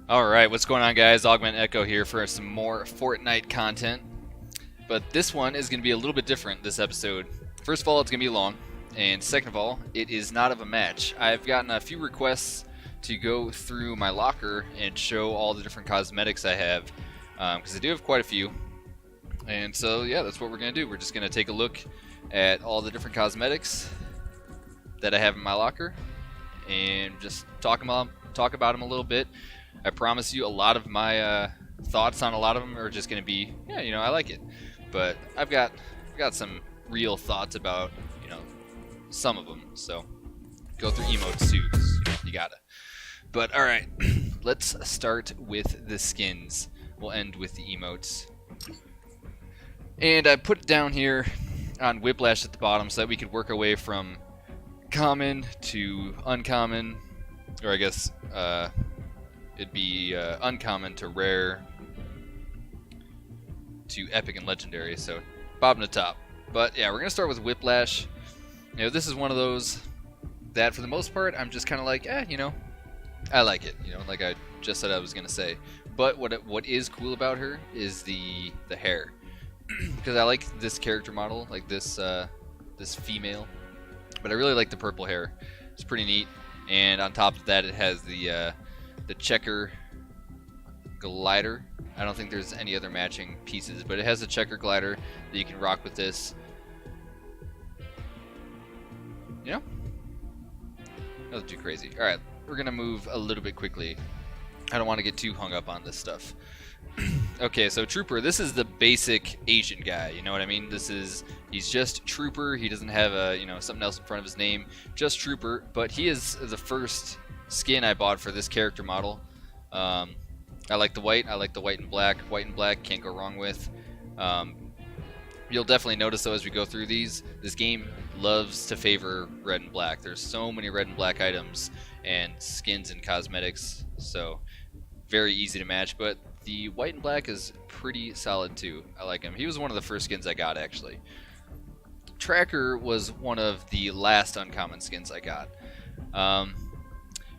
Alright, what's going on, guys? AugmentEcho here for some more Fortnite content. But this one is going to be a little bit different this episode. First of all, it's going to be long. And second of all, it is not of a match. I've gotten a few requests to go through my locker and show all the different cosmetics I have. Because I do have quite a few. And so, yeah, that's what we're going to do. We're just going to take a look at all the different cosmetics that I have in my locker. And just talk about them a little bit. I promise you a lot of my thoughts on a lot of them are just going to be, yeah, I like it. But I've got some real thoughts about, some of them. So go through emotes too, 'cause, you gotta. But alright, let's start with the skins. We'll end with the emotes. And I put it down here on Whiplash at the bottom so that we could work our way from common to uncommon, or I guess it'd be uncommon to rare to epic and legendary, so bottom to top. But yeah, we're gonna start with Whiplash. This is one of those that for the most part I'm just kind of like, I like it. Like I just said I was gonna say. But what is cool about her is the hair, because I like this character model, like this female. But I really like the purple hair. It's pretty neat. And on top of that, it has the checker glider. I don't think there's any other matching pieces, but it has a checker glider that you can rock with this. Nothing too crazy. Alright, we're going to move a little bit quickly. I don't want to get too hung up on this stuff. Okay, so Trooper, this is the basic Asian guy, you know what I mean? He's just Trooper. He doesn't have something else in front of his name. Just Trooper, but he is the first skin I bought for this character model. I like the white. I like the white and black. White and black, can't go wrong with. You'll definitely notice, though, as we go through these, this game loves to favor red and black. There's so many red and black items and skins and cosmetics, so very easy to match. But the white and black is pretty solid too. I like him. He was one of the first skins I got, actually. Tracker was one of the last uncommon skins I got.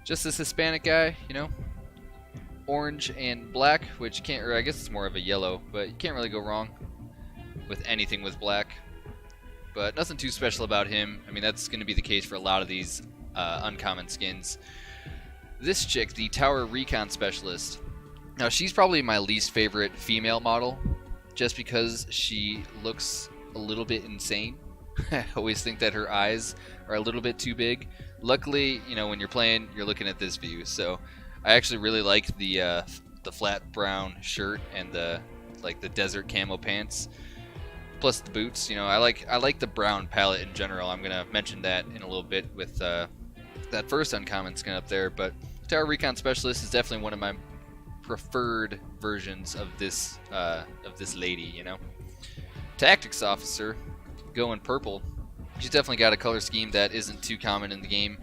Just this Hispanic guy, orange and black, which I guess it's more of a yellow, but you can't really go wrong with anything with black. But nothing too special about him. I mean, that's going to be the case for a lot of these uncommon skins. This chick, the Tower Recon Specialist. Now, she's probably my least favorite female model, just because she looks a little bit insane. I always think that her eyes are a little bit too big. Luckily, when you're playing, you're looking at this view, so I actually really like the flat brown shirt and the desert camo pants. Plus the boots, I like the brown palette in general. I'm gonna mention that in a little bit with that first uncommon skin up there. But Tower Recon Specialist is definitely one of my preferred versions of this lady. Tactics Officer, going purple. She's definitely got a color scheme that isn't too common in the game.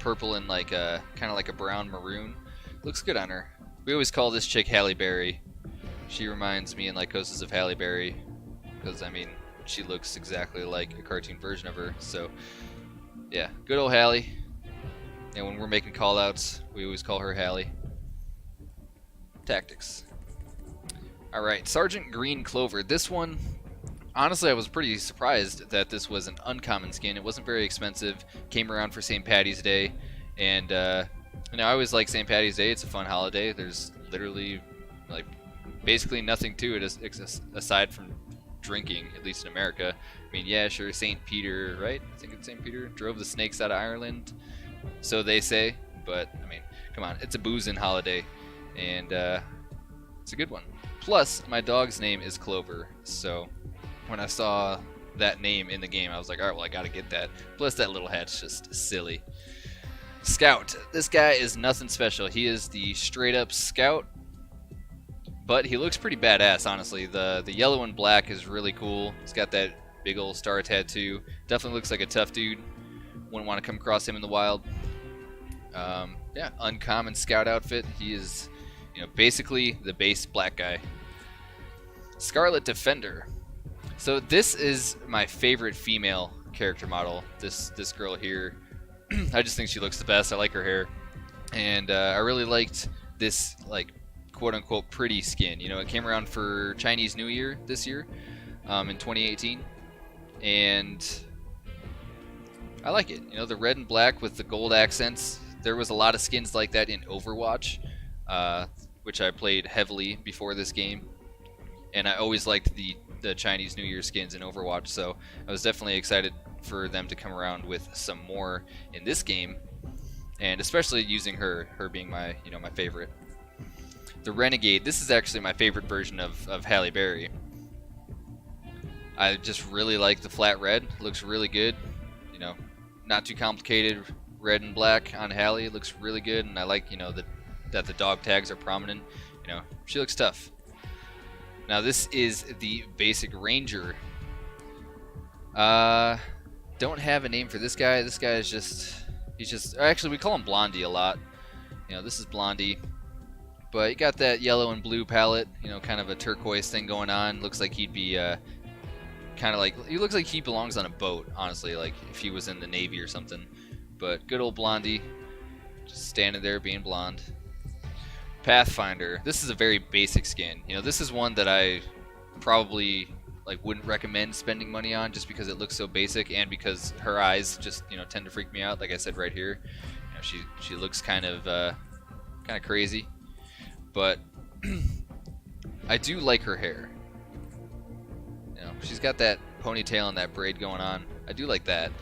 Purple and kind of like a brown maroon. Looks good on her. We always call this chick Halle Berry. She reminds me in Lycosis of Halle Berry. Because, I mean, she looks exactly like a cartoon version of her. So, yeah, good old Halle. And when we're making callouts, we always call her Halle. Tactics. Alright, Sergeant Green Clover. This one, honestly, I was pretty surprised that this was an uncommon skin. It wasn't very expensive. Came around for St. Patty's Day. And, I always like St. Patty's Day. It's a fun holiday. There's literally, basically nothing to it aside from drinking, at least in America. I mean, yeah, sure, St. Peter, right? I think it's St. Peter, drove the snakes out of Ireland, so they say. But, I mean, come on, it's a boozing holiday, and it's a good one. Plus, my dog's name is Clover, so when I saw that name in the game, I was like, alright, well, I gotta get that. Plus, that little hat's just silly. Scout. This guy is nothing special. He is the straight-up scout. But he looks pretty badass, honestly. The yellow and black is really cool. He's got that big old star tattoo. Definitely looks like a tough dude. Wouldn't want to come across him in the wild. Yeah, uncommon scout outfit. He is, basically the base black guy. Scarlet Defender. So this is my favorite female character model. This girl here. I just think she looks the best. I like her hair. And I really liked this like quote unquote pretty skin. You know, it came around for Chinese New Year this year, in 2018, and I like it. You know, the red and black with the gold accents. There was a lot of skins like that in Overwatch, which I played heavily before this game, and I always liked the Chinese New Year skins in Overwatch, so I was definitely excited for them to come around with some more in this game, and especially using her being my my favorite. The Renegade, this is actually my favorite version of Halle Berry. I just really like the flat red. Looks really good. You know, not too complicated. Red and black on Halle looks really good, and I like that the dog tags are prominent. You know, she looks tough. Now this is the basic Ranger. Don't have a name for this guy. This guy is he's just actually we call him Blondie a lot. You know, this is Blondie. But he got that yellow and blue palette, you know, kind of a turquoise thing going on. Looks like he'd be kind of like, he looks like he belongs on a boat, honestly, like if he was in the Navy or something. But good old Blondie, just standing there being blonde. Pathfinder, this is a very basic skin. You know, this is one that I probably wouldn't recommend spending money on just because it looks so basic, and because her eyes just tend to freak me out. Like I said right here, you know, she looks kind of crazy, but I do like her hair. You know, she's got that ponytail and that braid going on. I do like that.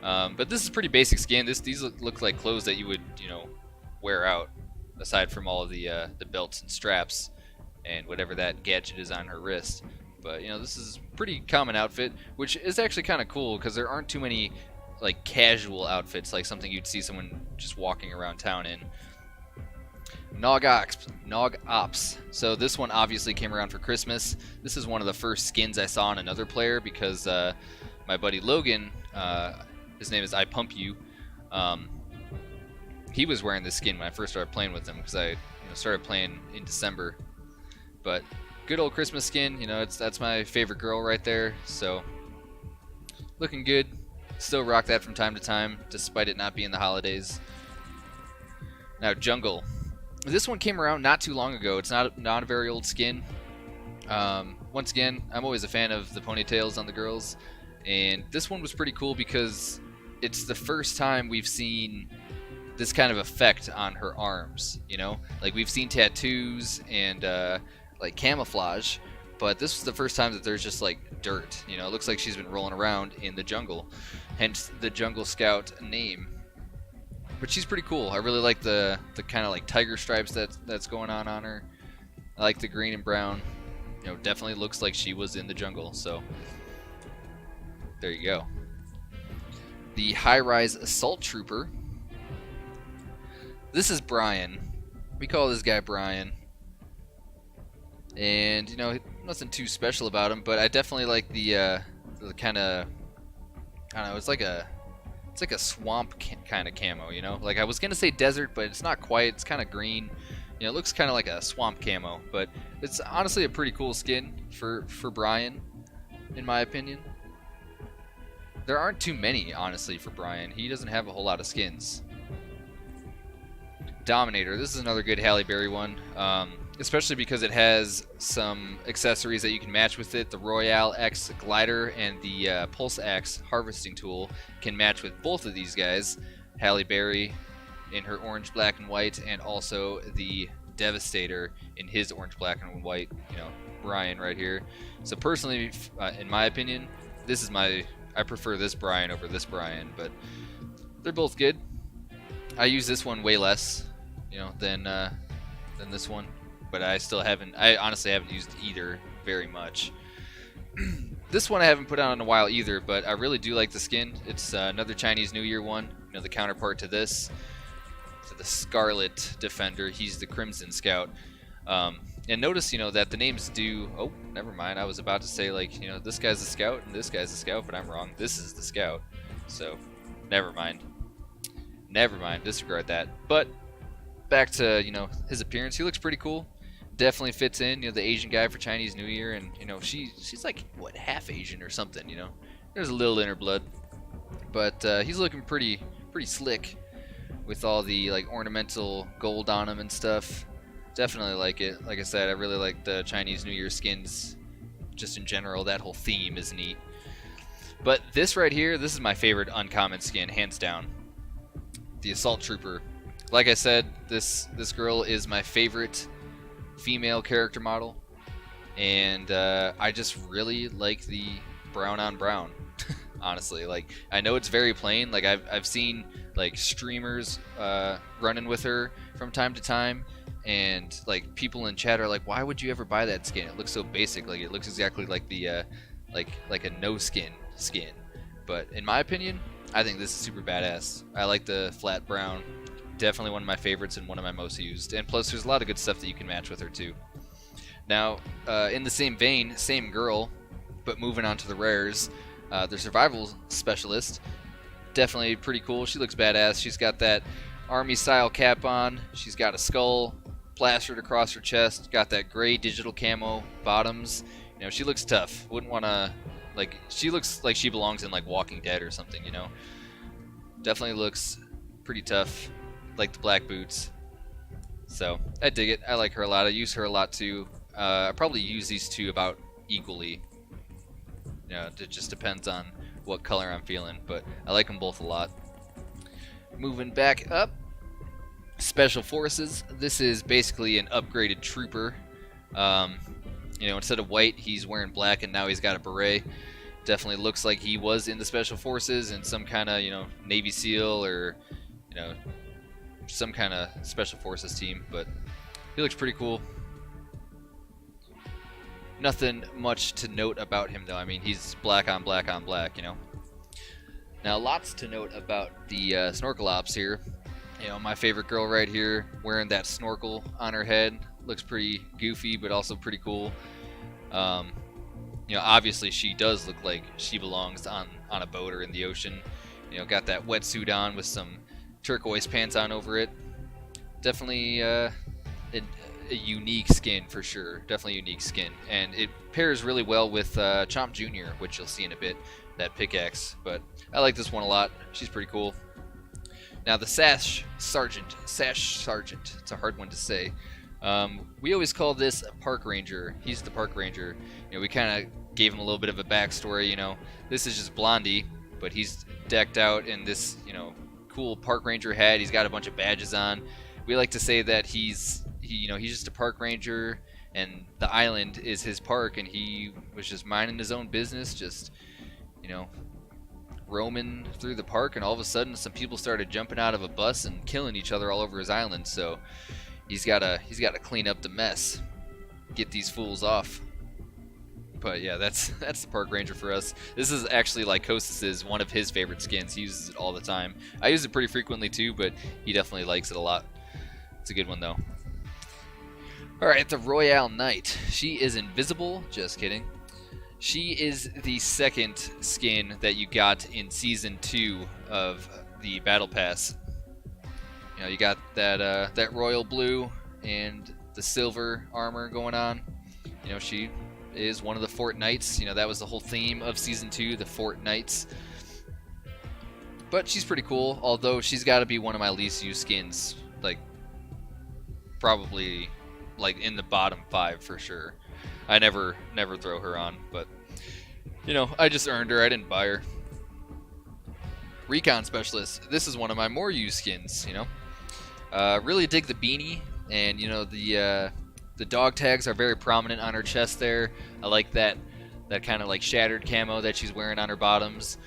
But this is pretty basic skin. These look like clothes that you would wear out, aside from all of the belts and straps and whatever that gadget is on her wrist. But this is a pretty common outfit, which is actually kind of cool because there aren't too many casual outfits, like something you'd see someone just walking around town in. Nog Ops. So this one obviously came around for Christmas. This is one of the first skins I saw in another player because my buddy Logan, his name is I Pump You, he was wearing this skin when I first started playing with him because I started playing in December. But good old Christmas skin, that's my favorite girl right there. So looking good. Still rock that from time to time, despite it not being the holidays. Now Jungle. This one came around not too long ago. It's not a very old skin. Once again, I'm always a fan of the ponytails on the girls, and this one was pretty cool because it's the first time we've seen this kind of effect on her arms. We've seen tattoos and camouflage, but this was the first time that there's just dirt. It looks like she's been rolling around in the jungle, hence the Jungle Scout name. But she's pretty cool. I really like the kind of tiger stripes that's going on her. I like the green and brown. Definitely looks like she was in the jungle. So there you go. The high-rise assault trooper. This is Brian. We call this guy Brian. And nothing too special about him, but I definitely like the kind of, I don't know, it's like a swamp kind of camo, I was gonna say desert, but it's not quite. It's kind of green. It looks kind of like a swamp camo, but it's honestly a pretty cool skin for Brian, in my opinion. There aren't too many, honestly, for Brian. He doesn't have a whole lot of skins. Dominator. This is another good Halle Berry one, especially because it has some accessories that you can match with it. The Royale X glider and the Pulse Axe harvesting tool can match with both of these guys. Halle Berry in her orange, black, and white, and also the Devastator in his orange, black, and white. Brian right here. So personally, in my opinion, I prefer this Brian over this Brian, but they're both good. I use this one way less, than this one. But I honestly haven't used either very much. This one I haven't put on in a while either, but I really do like the skin. It's another Chinese New Year one, the counterpart to this. To the Scarlet Defender, he's the Crimson Scout. And notice, that the names do, oh, never mind, I was about to say, this guy's a Scout and this guy's a Scout, but I'm wrong. This is the Scout. So, never mind. Never mind, disregard that. But, back to, his appearance, he looks pretty cool. Definitely fits in, the Asian guy for Chinese New Year, and she's what, half Asian or something, There's a little in her blood, but he's looking pretty slick with all the ornamental gold on him and stuff. Definitely like it. Like I said, I really like the Chinese New Year skins. Just in general, that whole theme is neat. But this right here, this is my favorite uncommon skin, hands down. The Assault Trooper. Like I said, this girl is my favorite female character model, and I just really like the brown on brown. Honestly, like, I know it's very plain. Like, I've seen like streamers running with her from time to time, and like people in chat are like, why would you ever buy that skin? It looks so basic. Like, it looks exactly like the like a no skin. But in my opinion, I think this is super badass. I like the flat brown. Definitely one of my favorites and one of my most used. And plus, there's a lot of good stuff that you can match with her too. Now, in the same vein, same girl, but moving on to the rares, the survival specialist. Definitely pretty cool. She looks badass. She's got that army style cap on. She's got a skull plastered across her chest. Got that gray digital camo bottoms. You know, she looks tough. Wouldn't want to, like, she looks like she belongs in like Walking Dead or something, you know. Definitely looks pretty tough. Like the black boots. So I dig it. I like her a lot. I use her a lot too. I probably use these two about equally. You know, it just depends on what color I'm feeling, but I like them both a lot. Moving back up, Special Forces. This is basically an upgraded trooper. You know, instead of white, he's wearing black, and now he's got a beret. Definitely looks like he was in the Special Forces in some kind of, you know, Navy SEAL or, you know, some kind of Special Forces team, but he looks pretty cool. Nothing much to note about him, though. I mean, he's black on black on black, you know. Now, lots to note about the snorkel ops here. You know, my favorite girl right here, wearing that snorkel on her head. Looks pretty goofy, but also pretty cool. You know, obviously she does look like she belongs on a boat or in the ocean. You know, got that wetsuit on with some turquoise pants on over it. Definitely a unique skin for sure. Definitely a unique skin, and it pairs really well with Chomp Jr., which you'll see in a bit. That pickaxe, but I like this one a lot. She's pretty cool. Now the Sash Sergeant. It's a hard one to say. We always call this a Park Ranger. He's the Park Ranger. You know, we kind of gave him a little bit of a backstory. You know, this is just Blondie, but he's decked out in this, you know, cool Park Ranger hat. He's got a bunch of badges on. We like to say that he's just a park ranger, and the island is his park, and he was just minding his own business, just, you know, roaming through the park, and all of a sudden some people started jumping out of a bus and killing each other all over his island. So he's gotta clean up the mess, get these fools off. But yeah, that's the park ranger for us. This is actually Lycosis's one of his favorite skins. He uses it all the time. I use it pretty frequently too, but he definitely likes it a lot. It's a good one though. Alright, the Royale Knight. She is invisible. Just kidding. She is the second skin that you got in Season 2 of the Battle Pass. You know, you got that royal blue and the silver armor going on. You know, she is one of the Fortnites. You know, that was the whole theme of Season 2, the Fortnites. But she's pretty cool, although she's got to be one of my least used skins. Like, probably like in the bottom 5 for sure. I never throw her on, but you know, I just earned her. I didn't buy her. Recon Specialist. This is one of my more used skins, you know. Really dig the beanie, and you know, the dog tags are very prominent on her chest there. I like that kind of like shattered camo that she's wearing on her bottoms.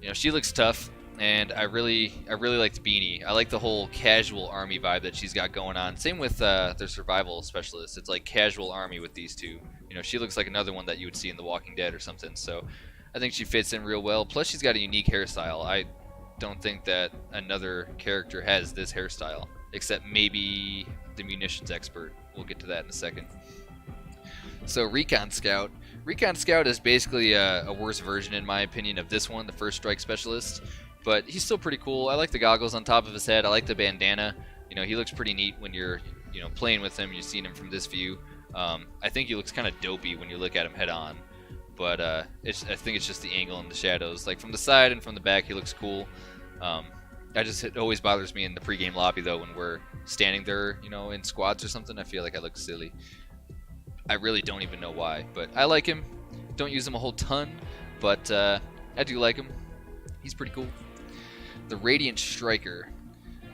You know, she looks tough. And I really like the beanie. I like the whole casual army vibe that she's got going on. Same with their survival specialist. It's like casual army with these two. You know, she looks like another one that you would see in The Walking Dead or something. So I think she fits in real well. Plus, she's got a unique hairstyle. I don't think that another character has this hairstyle, except maybe the munitions expert. We'll get to that in a second. So Recon Scout. Recon Scout is basically a worse version, in my opinion, of this one, the First Strike Specialist. But he's still pretty cool. I like the goggles on top of his head. I like the bandana. You know, he looks pretty neat when you're, you know, playing with him. You've seen him from this view. I think he looks kind of dopey when you look at him head on. But I think it's just the angle and the shadows. Like from the side and from the back, he looks cool. It always bothers me in the pregame lobby though when we're standing there, you know, in squads or something. I feel like I look silly. I really don't even know why, but I like him. Don't use him a whole ton, but I do like him. He's pretty cool. The Radiant Striker.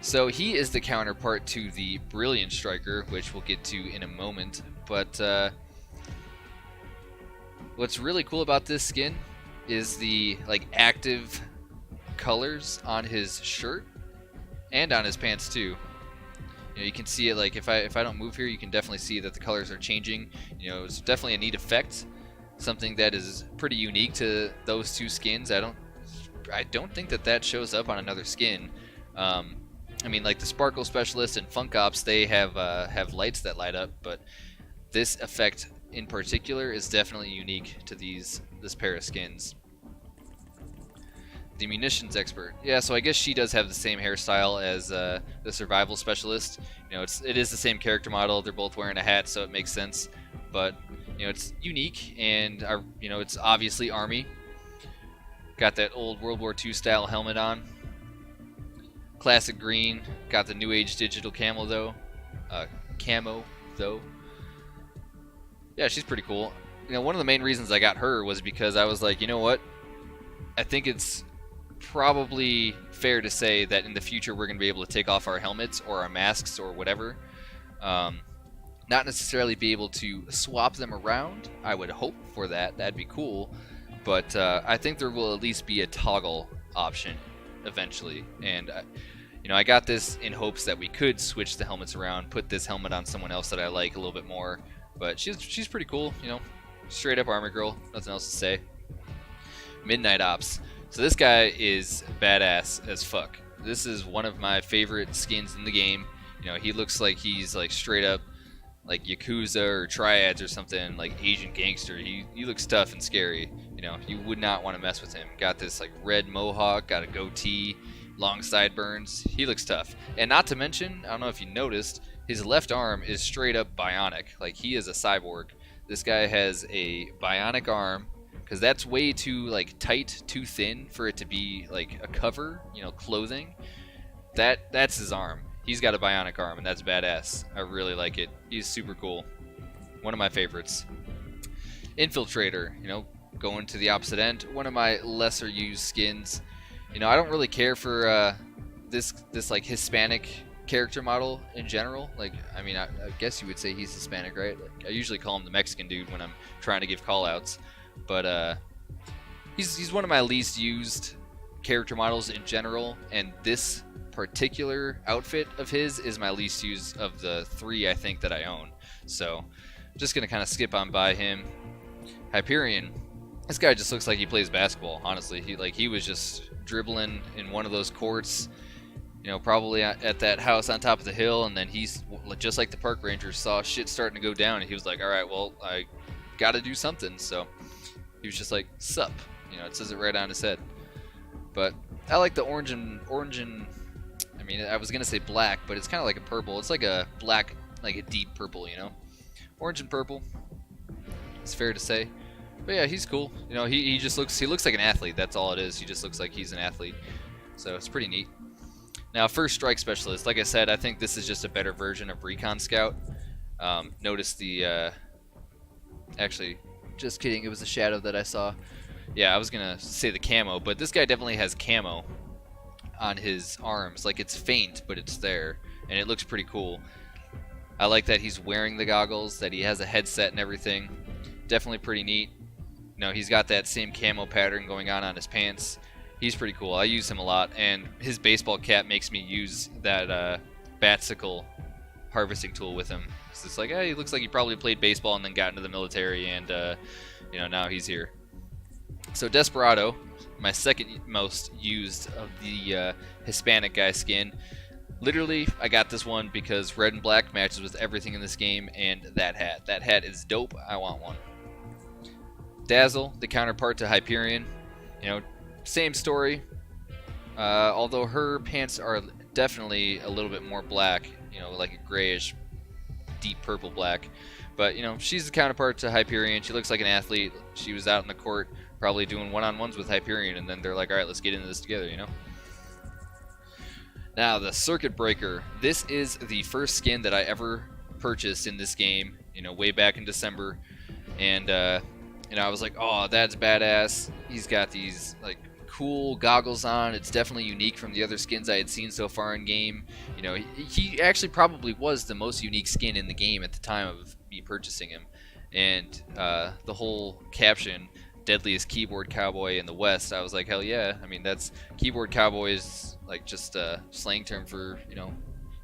So he is the counterpart to the Brilliant Striker, which we'll get to in a moment. But what's really cool about this skin is the like active colors on his shirt and on his pants too. You know, you can see it like if I don't move here, you can definitely see that the colors are changing. You know, it's definitely a neat effect, something that is pretty unique to those two skins. I don't think that shows up on another skin. I mean, like the Sparkle Specialist and Funk Ops, they have lights that light up, but this effect in particular is definitely unique to this pair of skins. The Munitions Expert. Yeah, so I guess she does have the same hairstyle as the Survival Specialist. You know, it is the same character model. They're both wearing a hat, so it makes sense. But you know, it's unique, and you know, it's obviously Army. Got that old World War II style helmet on. Classic green. Got the New Age digital camo though. Yeah, she's pretty cool. You know, one of the main reasons I got her was because I was like, you know what? I think it's probably fair to say that in the future we're going to be able to take off our helmets or our masks or whatever. Not necessarily be able to swap them around. I would hope for that. That'd be cool. But I think there will at least be a toggle option eventually. And you know, I got this in hopes that we could switch the helmets around, put this helmet on someone else that I like a little bit more. But she's pretty cool, you know, straight up armor girl, nothing else to say. Midnight Ops. So this guy is badass as fuck. This is one of my favorite skins in the game. You know, he looks like he's like straight up like Yakuza or Triads or something, like Asian gangster. He looks tough and scary. You know, you would not want to mess with him. Got this like red mohawk, got a goatee, long sideburns. He looks tough. And not to mention, I don't know if you noticed, his left arm is straight up bionic. Like, he is a cyborg. This guy has a bionic arm, because that's way too like tight, too thin for it to be like a cover, you know, clothing. That's his arm. He's got a bionic arm, and that's badass. I really like it. He's super cool. One of my favorites. Infiltrator, you know, going to the opposite end. One of my lesser used skins. You know, I don't really care for this like Hispanic character model in general. Like, I mean, I guess you would say he's Hispanic, right? Like, I usually call him the Mexican dude when I'm trying to give call outs. But he's one of my least used character models in general, and this particular outfit of his is my least used of the three I think that I own. So just gonna kind of skip on by him. Hyperion. This guy just looks like he plays basketball, honestly. He was just dribbling in one of those courts, you know, probably at that house on top of the hill, and then he's just like the park rangers, saw shit starting to go down, and he was like, all right, well, I gotta do something. So he was just like, sup, you know, it says it right on his head. But I like the orange and I mean, I was gonna say black, but it's kind of like a purple. It's like a black, like a deep purple, you know, orange and purple. It's fair to say. But yeah, he's cool. You know, he looks like an athlete. That's all it is. He just looks like he's an athlete. So it's pretty neat. Now, first strike specialist. Like I said, I think this is just a better version of Recon Scout. Notice the actually, just kidding. It was a shadow that I saw. Yeah, I was gonna say the camo, but this guy definitely has camo on his arms. Like, it's faint, but it's there, and it looks pretty cool. I like that he's wearing the goggles, that he has a headset and everything. Definitely pretty neat. You know, he's got that same camo pattern going on his pants. He's pretty cool. I use him a lot, and his baseball cap makes me use that Batsicle harvesting tool with him. It's just like, hey, he looks like he probably played baseball and then got into the military, and you know, now he's here. So Desperado, my second most used of the Hispanic guy skin. Literally, I got this one because red and black matches with everything in this game, and that hat. That hat is dope. I want one. Dazzle, the counterpart to Hyperion. You know, same story. Although her pants are definitely a little bit more black. You know, like a grayish, deep purple black. But, you know, she's the counterpart to Hyperion. She looks like an athlete. She was out in the court probably doing one-on-ones with Hyperion, and then they're like, all right, let's get into this together, you know? Now, the Circuit Breaker. This is the first skin that I ever purchased in this game, way back in December. And, I was like, oh, that's badass. He's got these, like, cool goggles on. It's definitely unique from the other skins I had seen so far in game. He actually probably was the most unique skin in the game at the time of me purchasing him. And the whole caption, deadliest keyboard cowboy in the West, I was like, hell yeah. I mean, that's keyboard cowboy is like just a slang term for,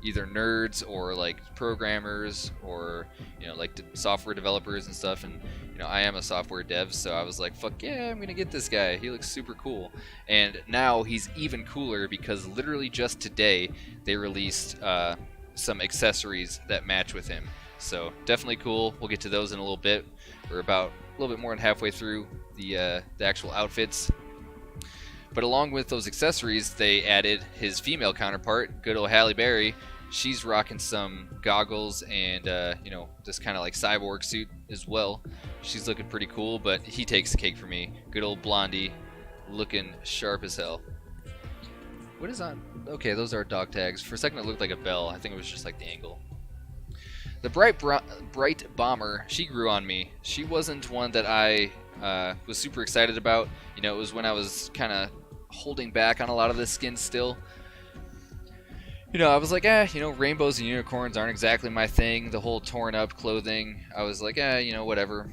either nerds or like programmers or, like software developers and stuff. And, I am a software dev, so I was like, fuck yeah, I'm going to get this guy. He looks super cool. And now he's even cooler because literally just today they released some accessories that match with him. So definitely cool. We'll get to those in a little bit. We're about a little bit more than halfway through the actual outfits. But along with those accessories, they added his female counterpart, good old Halle Berry. She's rocking some goggles and, this kind of like cyborg suit as well. She's looking pretty cool, but he takes the cake for me. Good old Blondie, looking sharp as hell. What is on? Okay, those are dog tags. For a second it looked like a bell. I think it was just like the angle. The Bright Bomber, she grew on me. She wasn't one that I was super excited about. It was when I was kind of holding back on a lot of this skin still. I was like, rainbows and unicorns aren't exactly my thing. The whole torn up clothing, I was like, whatever.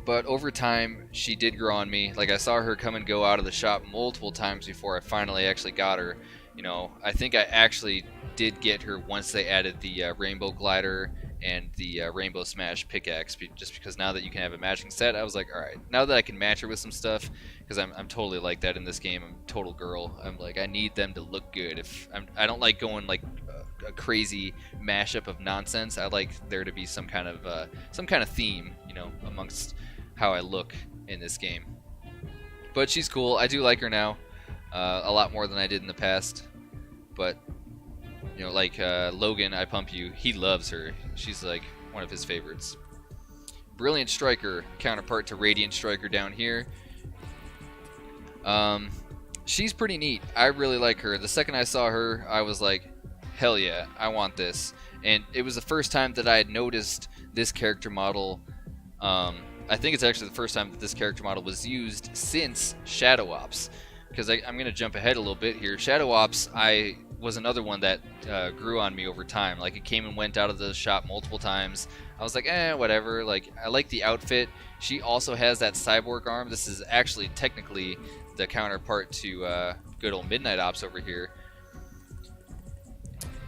But over time, she did grow on me. Like, I saw her come and go out of the shop multiple times before I finally actually got her. I think I actually did get her once they added the Rainbow Glider and the Rainbow Smash pickaxe, just because now that you can have a matching set, I was like, alright, now that I can match her with some stuff, because I'm totally like that in this game. I'm a total girl. I'm like, I need them to look good. I don't like going like a crazy mashup of nonsense. I like there to be some kind of theme, amongst how I look in this game. But she's cool. I do like her now, a lot more than I did in the past. But Logan, I Pump You, he loves her. She's like one of his favorites. Brilliant Striker, counterpart to Radiant Striker down here. She's pretty neat. I really like her. The second I saw her, I was like, hell yeah, I want this. And it was the first time that I had noticed this character model. I think it's actually the first time that this character model was used since Shadow Ops. Because I'm going to jump ahead a little bit here. Shadow Ops, was another one that grew on me over time. Like, it came and went out of the shop multiple times. I was like, whatever. Like, I like the outfit. She also has that cyborg arm. This is actually technically the counterpart to good old Midnight Ops over here.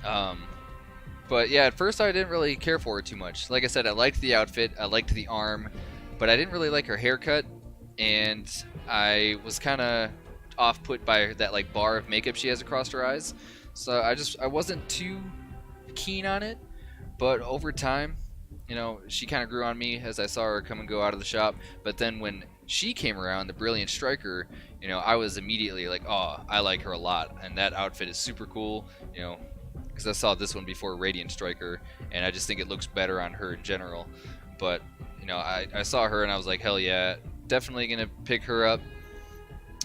But yeah, at first I didn't really care for her too much. Like I said, I liked the outfit, I liked the arm, but I didn't really like her haircut, and I was kind of off-put by that like bar of makeup she has across her eyes. So I wasn't too keen on it, but over time, she kind of grew on me as I saw her come and go out of the shop. But then when she came around, the Brilliant Striker, I was immediately like, oh, I like her a lot, and that outfit is super cool, because I saw this one before Radiant Striker, and I just think it looks better on her in general. But, I saw her and I was like, hell yeah, definitely gonna pick her up.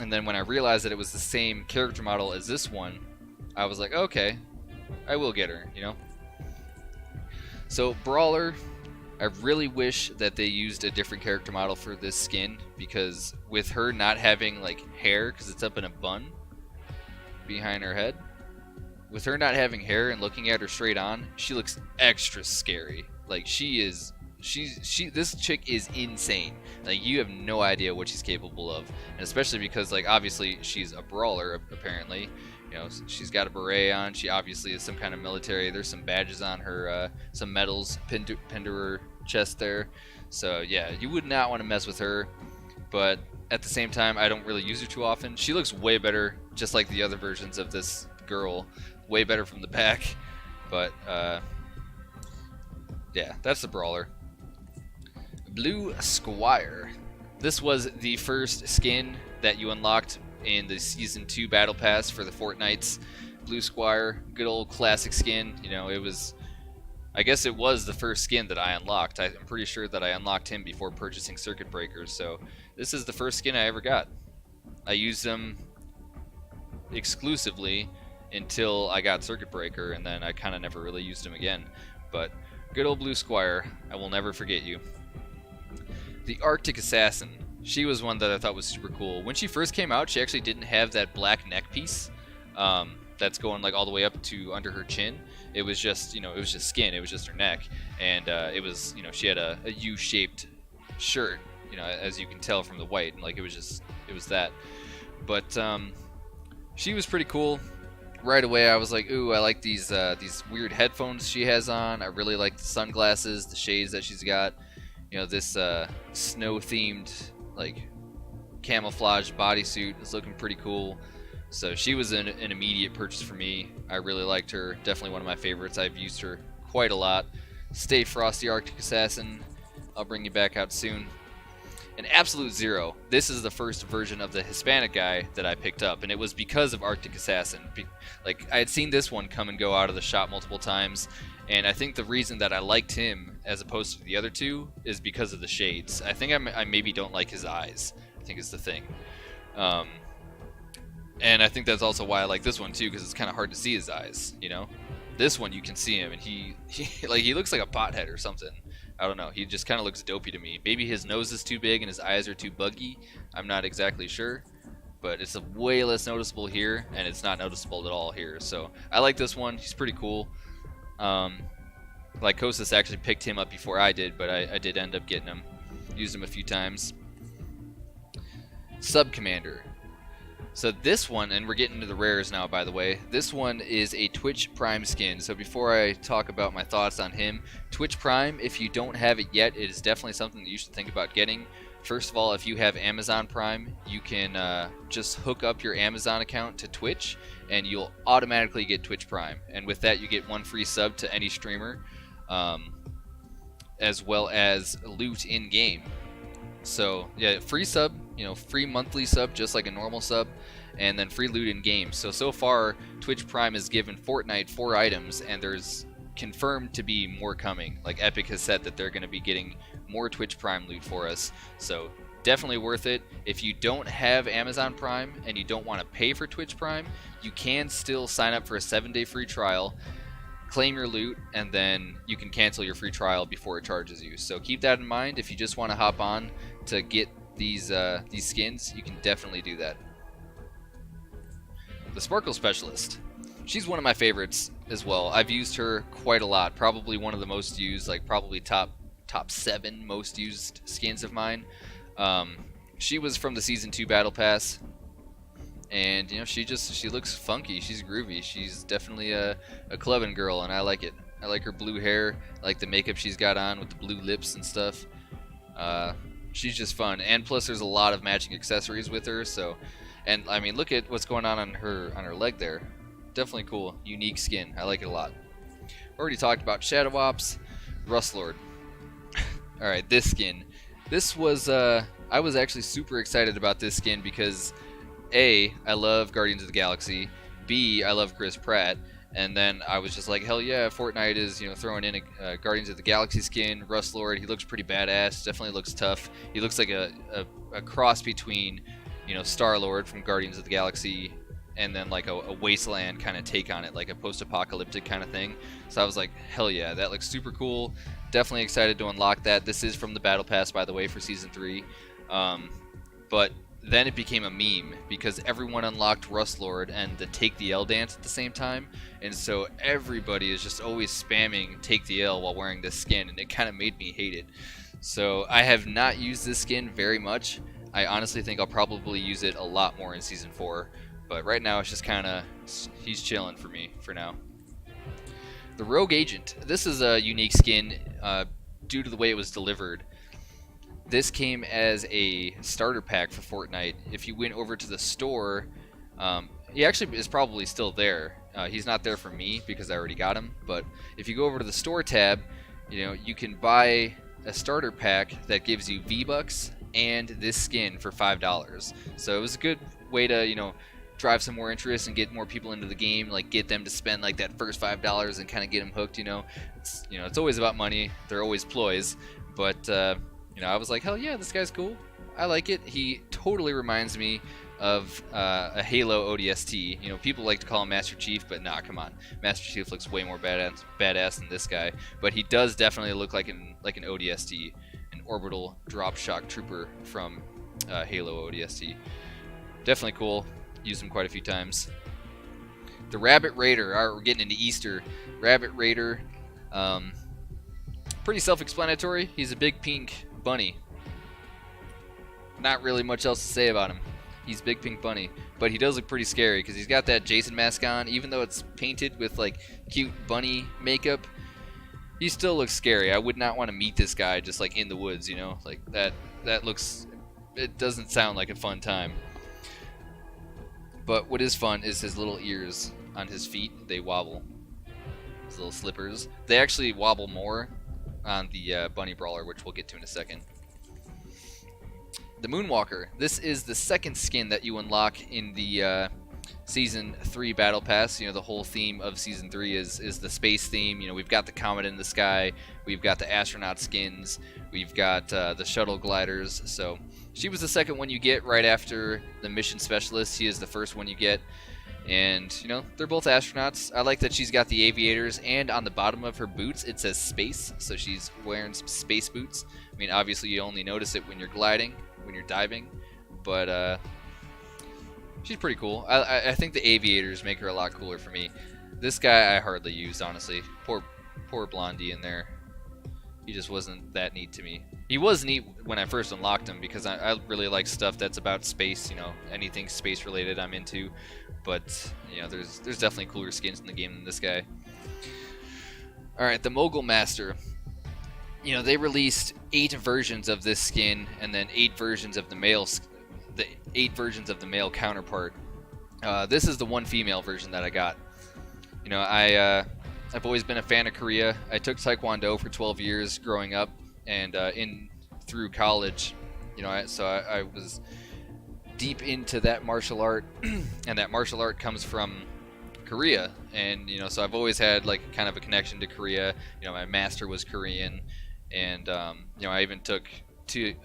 And then when I realized that it was the same character model as this one, I was like, okay, I will get her, So, Brawler, I really wish that they used a different character model for this skin, because with her not having, like, hair, because it's up in a bun behind her head, with her not having hair and looking at her straight on, she looks extra scary. Like, this chick is insane. Like, you have no idea what she's capable of, and especially because, like, obviously she's a brawler apparently. She's got a beret on. She obviously is some kind of military. There's some badges on her, some medals pinned to her chest there. So yeah, you would not want to mess with her. But at the same time, I don't really use her too often. She looks way better, just like the other versions of this girl, way better from the back. But yeah, that's the Brawler. Blue Squire. This was the first skin that you unlocked in the Season 2 Battle Pass for the Fortnites. Blue Squire, good old classic skin. I guess it was the first skin that I unlocked. I'm pretty sure that I unlocked him before purchasing Circuit Breakers, so this is the first skin I ever got. I used them exclusively until I got Circuit Breaker, and then I kind of never really used him again. But good old Blue Squire, I will never forget you. The Arctic Assassin. She was one that I thought was super cool. When she first came out, she actually didn't have that black neck piece that's going like all the way up to under her chin. It was just, it was just skin. It was just her neck, and it was, she had a U-shaped shirt, as you can tell from the white, and like it was that. But she was pretty cool. Right away, I was like, ooh, I like these weird headphones she has on. I really like the sunglasses, the shades that she's got. This snow-themed like camouflage bodysuit is looking pretty cool. So she was an immediate purchase for me. I really liked her. Definitely one of my favorites. I've used her quite a lot. Stay Frosty Arctic Assassin. I'll bring you back out soon. And Absolute Zero. This is the first version of the Hispanic guy that I picked up, and it was because of Arctic Assassin. Like, I had seen this one come and go out of the shop multiple times, and I think the reason that I liked him as opposed to the other two is because of the shades. I think I maybe don't like his eyes, I think is the thing. And I think that's also why I like this one too, because it's kind of hard to see his eyes, This one you can see him, and he looks like a pothead or something. I don't know. He just kind of looks dopey to me. Maybe his nose is too big and his eyes are too buggy. I'm not exactly sure. But it's way less noticeable here, and it's not noticeable at all here. So I like this one. He's pretty cool. Lycosis actually picked him up before I did, but I did end up getting him. Used him a few times. Sub Commander. So this one, and we're getting into the rares now, by the way, this one is a Twitch Prime skin. So before I talk about my thoughts on him, Twitch Prime, if you don't have it yet, it is definitely something that you should think about getting. First of all, if you have Amazon Prime, you can just hook up your Amazon account to Twitch, and you'll automatically get Twitch Prime. And with that, you get one free sub to any streamer, as well as loot in-game. So yeah, free sub, free monthly sub just like a normal sub, and then free loot in game. So far Twitch Prime has given Fortnite 4 items, and there's confirmed to be more coming. Like Epic has said that they're going to be getting more Twitch Prime loot for us. So definitely worth it. If you don't have Amazon Prime and you don't want to pay for Twitch Prime, you can still sign up for a 7-day free trial, claim your loot, and then you can cancel your free trial before it charges you. So keep that in mind. If you just want to hop on to get these skins, you can definitely do that. The Sparkle Specialist. She's one of my favorites as well. I've used her quite a lot. Probably one of the most used, like probably top 7 most used skins of mine. She was from the Season 2 Battle Pass. And she looks funky. She's groovy. She's definitely a clubbing girl, and I like it. I like her blue hair. I like the makeup she's got on with the blue lips and stuff. She's just fun, and plus there's a lot of matching accessories with her. So, and I mean, look at what's going on her leg there. Definitely cool, unique skin. I like it a lot. Already talked about Shadow Ops, Rustlord. All right, this skin. This was I was actually super excited about this skin because A, I love Guardians of the Galaxy. B, I love Chris Pratt. And then I was just like, hell yeah, Fortnite is throwing in a Guardians of the Galaxy skin. Rustlord, he looks pretty badass. Definitely looks tough. He looks like a cross between Star-Lord from Guardians of the Galaxy and then like a wasteland kind of take on it, like a post-apocalyptic kind of thing. So I was like, hell yeah, that looks super cool. Definitely excited to unlock that. This is from the Battle Pass, by the way, for Season 3. But then it became a meme because everyone unlocked Rustlord and the Take the L dance at the same time, and so everybody is just always spamming Take the L while wearing this skin, and it kind of made me hate it. So I have not used this skin very much. I honestly think I'll probably use it a lot more in Season 4, but right now it's just kind of, he's chilling for me for now. The Rogue Agent. This is a unique skin due to the way it was delivered. This came as a starter pack for Fortnite. If you went over to the store, he actually is probably still there. He's not there for me because I already got him. But if you go over to the store tab, you can buy a starter pack that gives you V-Bucks and this skin for $5. So it was a good way to, drive some more interest and get more people into the game, like get them to spend like that first $5 and kind of get them hooked. It's always about money. They're always ploys, but I was like, hell yeah, this guy's cool. I like it. He totally reminds me of a Halo ODST. You know, people like to call him Master Chief, but nah, come on. Master Chief looks way more badass than this guy. But he does definitely look like an ODST, an orbital drop shock trooper from Halo ODST. Definitely cool. Used him quite a few times. The Rabbit Raider. All right, we're getting into Easter. Rabbit Raider. Pretty self-explanatory. He's a big pink bunny. Not really much else to say about him. He's big pink bunny, but he does look pretty scary because he's got that Jason mask on. Even though it's painted with like cute bunny makeup, he still looks scary. I would not want to meet this guy just like in the woods, you know, like that. That looks. It doesn't sound like a fun time. But what is fun is his little ears on his feet. They wobble. His little slippers. They actually wobble more on the bunny brawler, which we'll get to in a second. The Moonwalker. This is the second skin that you unlock in the Season 3 Battle Pass. You know, the whole theme of Season 3 is the space theme. You know, we've got the comet in the sky. We've got the astronaut skins. We've got the shuttle gliders. So she was the second one you get right after the mission specialist. He is the first one you get. And, you know, they're both astronauts. I like that she's got the aviators, and on the bottom of her boots it says space. So she's wearing some space boots. I mean, obviously you only notice it when you're gliding, when you're diving, but she's pretty cool. I think the aviators make her a lot cooler for me. This guy I hardly used, honestly. Poor Blondie in there. He just wasn't that neat to me. He was neat when I first unlocked him because I really like stuff that's about space. You know, anything space related I'm into. But you know, there's definitely cooler skins in the game than this guy. All right, the Mogul Master. You know, they released 8 versions of this skin, and then 8 versions of the male counterpart. This is the one female version that I got. You know, I've always been a fan of Korea. I took Taekwondo for 12 years growing up, and through college, you know, I was deep into that martial art, and that martial art comes from Korea, and you know, so I've always had like kind of a connection to Korea. You know, my master was Korean. And you know, I even took 2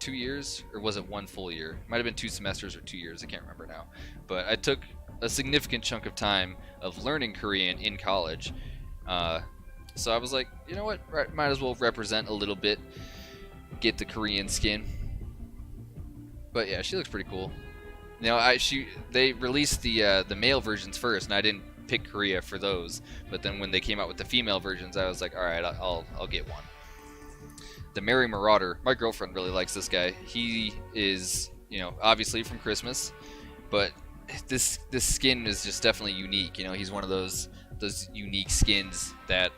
years, or was it 1 full year? Might have been 2 semesters or 2 years. I can't remember now. But I took a significant chunk of time of learning Korean in college. So I was like, you know what? Might as well represent a little bit, get the Korean skin. But yeah, she looks pretty cool. You know, they released the male versions first, and I didn't pick Korea for those. But then when they came out with the female versions, I was like, all right, I'll get one. The Merry Marauder. My girlfriend really likes this guy. He is, you know, obviously from Christmas, but this skin is just definitely unique. You know, he's one of those unique skins that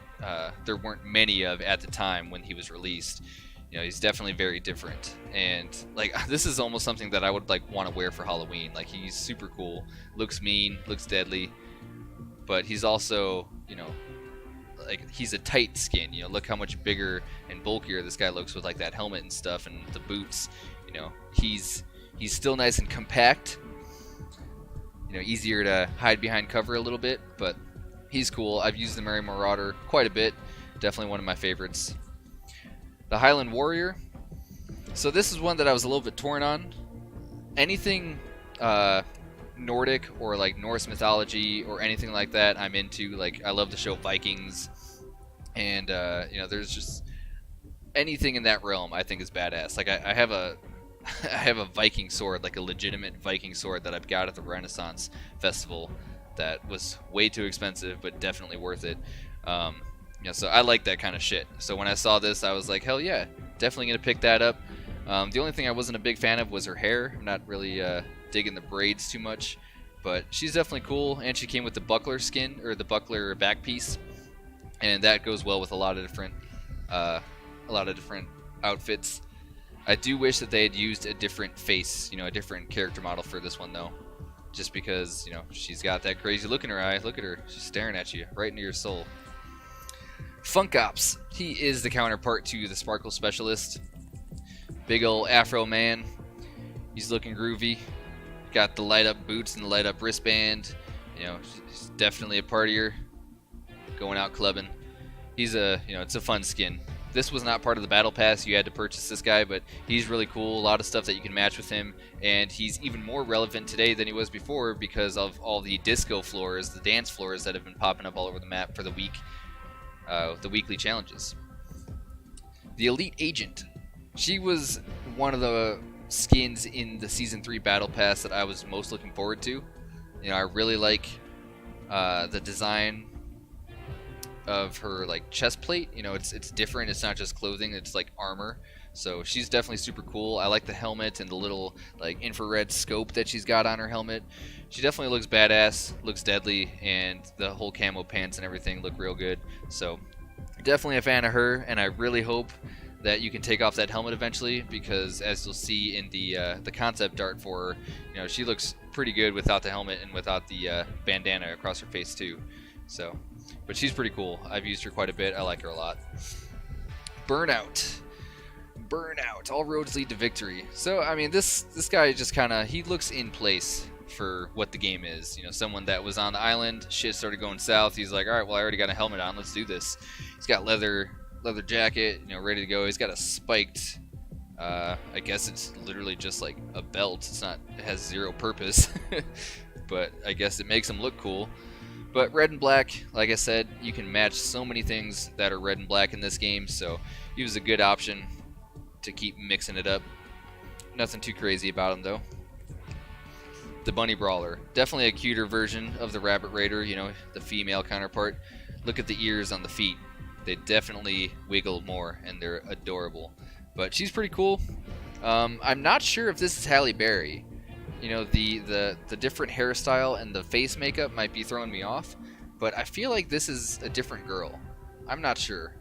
there weren't many of at the time when he was released. You know, he's definitely very different, and like this is almost something that I would like want to wear for Halloween. Like, he's super cool, looks mean, looks deadly, but he's also, you know, like, he's a tight skin. You know, look how much bigger and bulkier this guy looks with like that helmet and stuff and the boots. You know, he's still nice and compact. You know, easier to hide behind cover a little bit, but he's cool. I've used the Merry Marauder quite a bit. Definitely one of my favorites. The Highland Warrior. So this is one that I was a little bit torn on. Anything Nordic or like Norse mythology or anything like that I'm into. Like, I love the show Vikings, and you know, there's just anything in that realm I think is badass. Like, I have a I have a Viking sword, like a legitimate Viking sword that I've got at the Renaissance Festival that was way too expensive but definitely worth it. You know, so I like that kind of shit. So when I saw this, I was like, hell yeah, definitely gonna pick that up. The only thing I wasn't a big fan of was her hair. I'm not really digging the braids too much, but she's definitely cool. And she came with the buckler skin, or the buckler back piece, and that goes well with a lot of different outfits. I do wish that they had used a different face, you know, a different character model for this one though, just because, you know, she's got that crazy look in her eye. Look at her, she's staring at you right into your soul. Funk Ops. He is the counterpart to the Sparkle Specialist. Big ol' Afro man. He's looking groovy. Got the light up boots and the light up wristband. You know, he's definitely a partier. Going out clubbing. He's you know, it's a fun skin. This was not part of the battle pass. You had to purchase this guy, but he's really cool. A lot of stuff that you can match with him, and he's even more relevant today than he was before because of all the disco floors, the dance floors that have been popping up all over the map for the weekly challenges. The Elite Agent. She was one of the skins in the Season 3 Battle Pass that I was most looking forward to. You know, I really like the design of her like chest plate. You know, it's different. It's not just clothing, it's like armor. So she's definitely super cool. I like the helmet and the little like infrared scope that she's got on her helmet. She definitely looks badass, looks deadly, and the whole camo pants and everything look real good. So definitely a fan of her, and I really hope that you can take off that helmet eventually, because as you'll see in the concept art for her, you know, she looks pretty good without the helmet and without the bandana across her face too. So, but she's pretty cool. I've used her quite a bit. I like her a lot. Burnout. All roads lead to victory. So, I mean, this guy just kind of, he looks in place for what the game is. You know, someone that was on the island, shit started going south. He's like, all right, well, I already got a helmet on. Let's do this. He's got leather jacket, you know, ready to go. He's got a spiked, I guess it's literally just like a belt. It's not, it has zero purpose, but I guess it makes him look cool. But red and black, like I said, you can match so many things that are red and black in this game, so he was a good option to keep mixing it up. Nothing too crazy about him though. The Bunny Brawler, definitely a cuter version of the Rabbit Raider, you know, the female counterpart. Look at the ears on the feet. They definitely wiggle more, and they're adorable. But she's pretty cool. I'm not sure if this is Halle Berry. You know, the different hairstyle and the face makeup might be throwing me off, but I feel like this is a different girl. I'm not sure.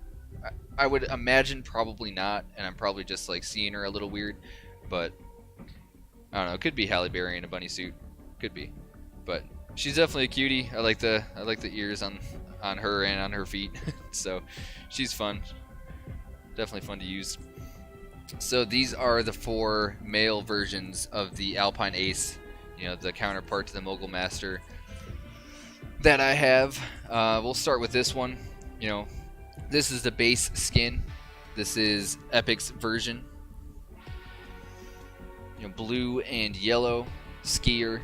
I would imagine probably not, and I'm probably just like seeing her a little weird, but I don't know. It could be Halle Berry in a bunny suit. Could be. But she's definitely a cutie. I like the ears on her and on her feet. So she's fun. Definitely fun to use. So these are the 4 male versions of the Alpine Ace, you know, the counterpart to the Mogul Master that I have. We'll start with this one. You know, this is the base skin. This is Epic's version. You know, blue and yellow skier.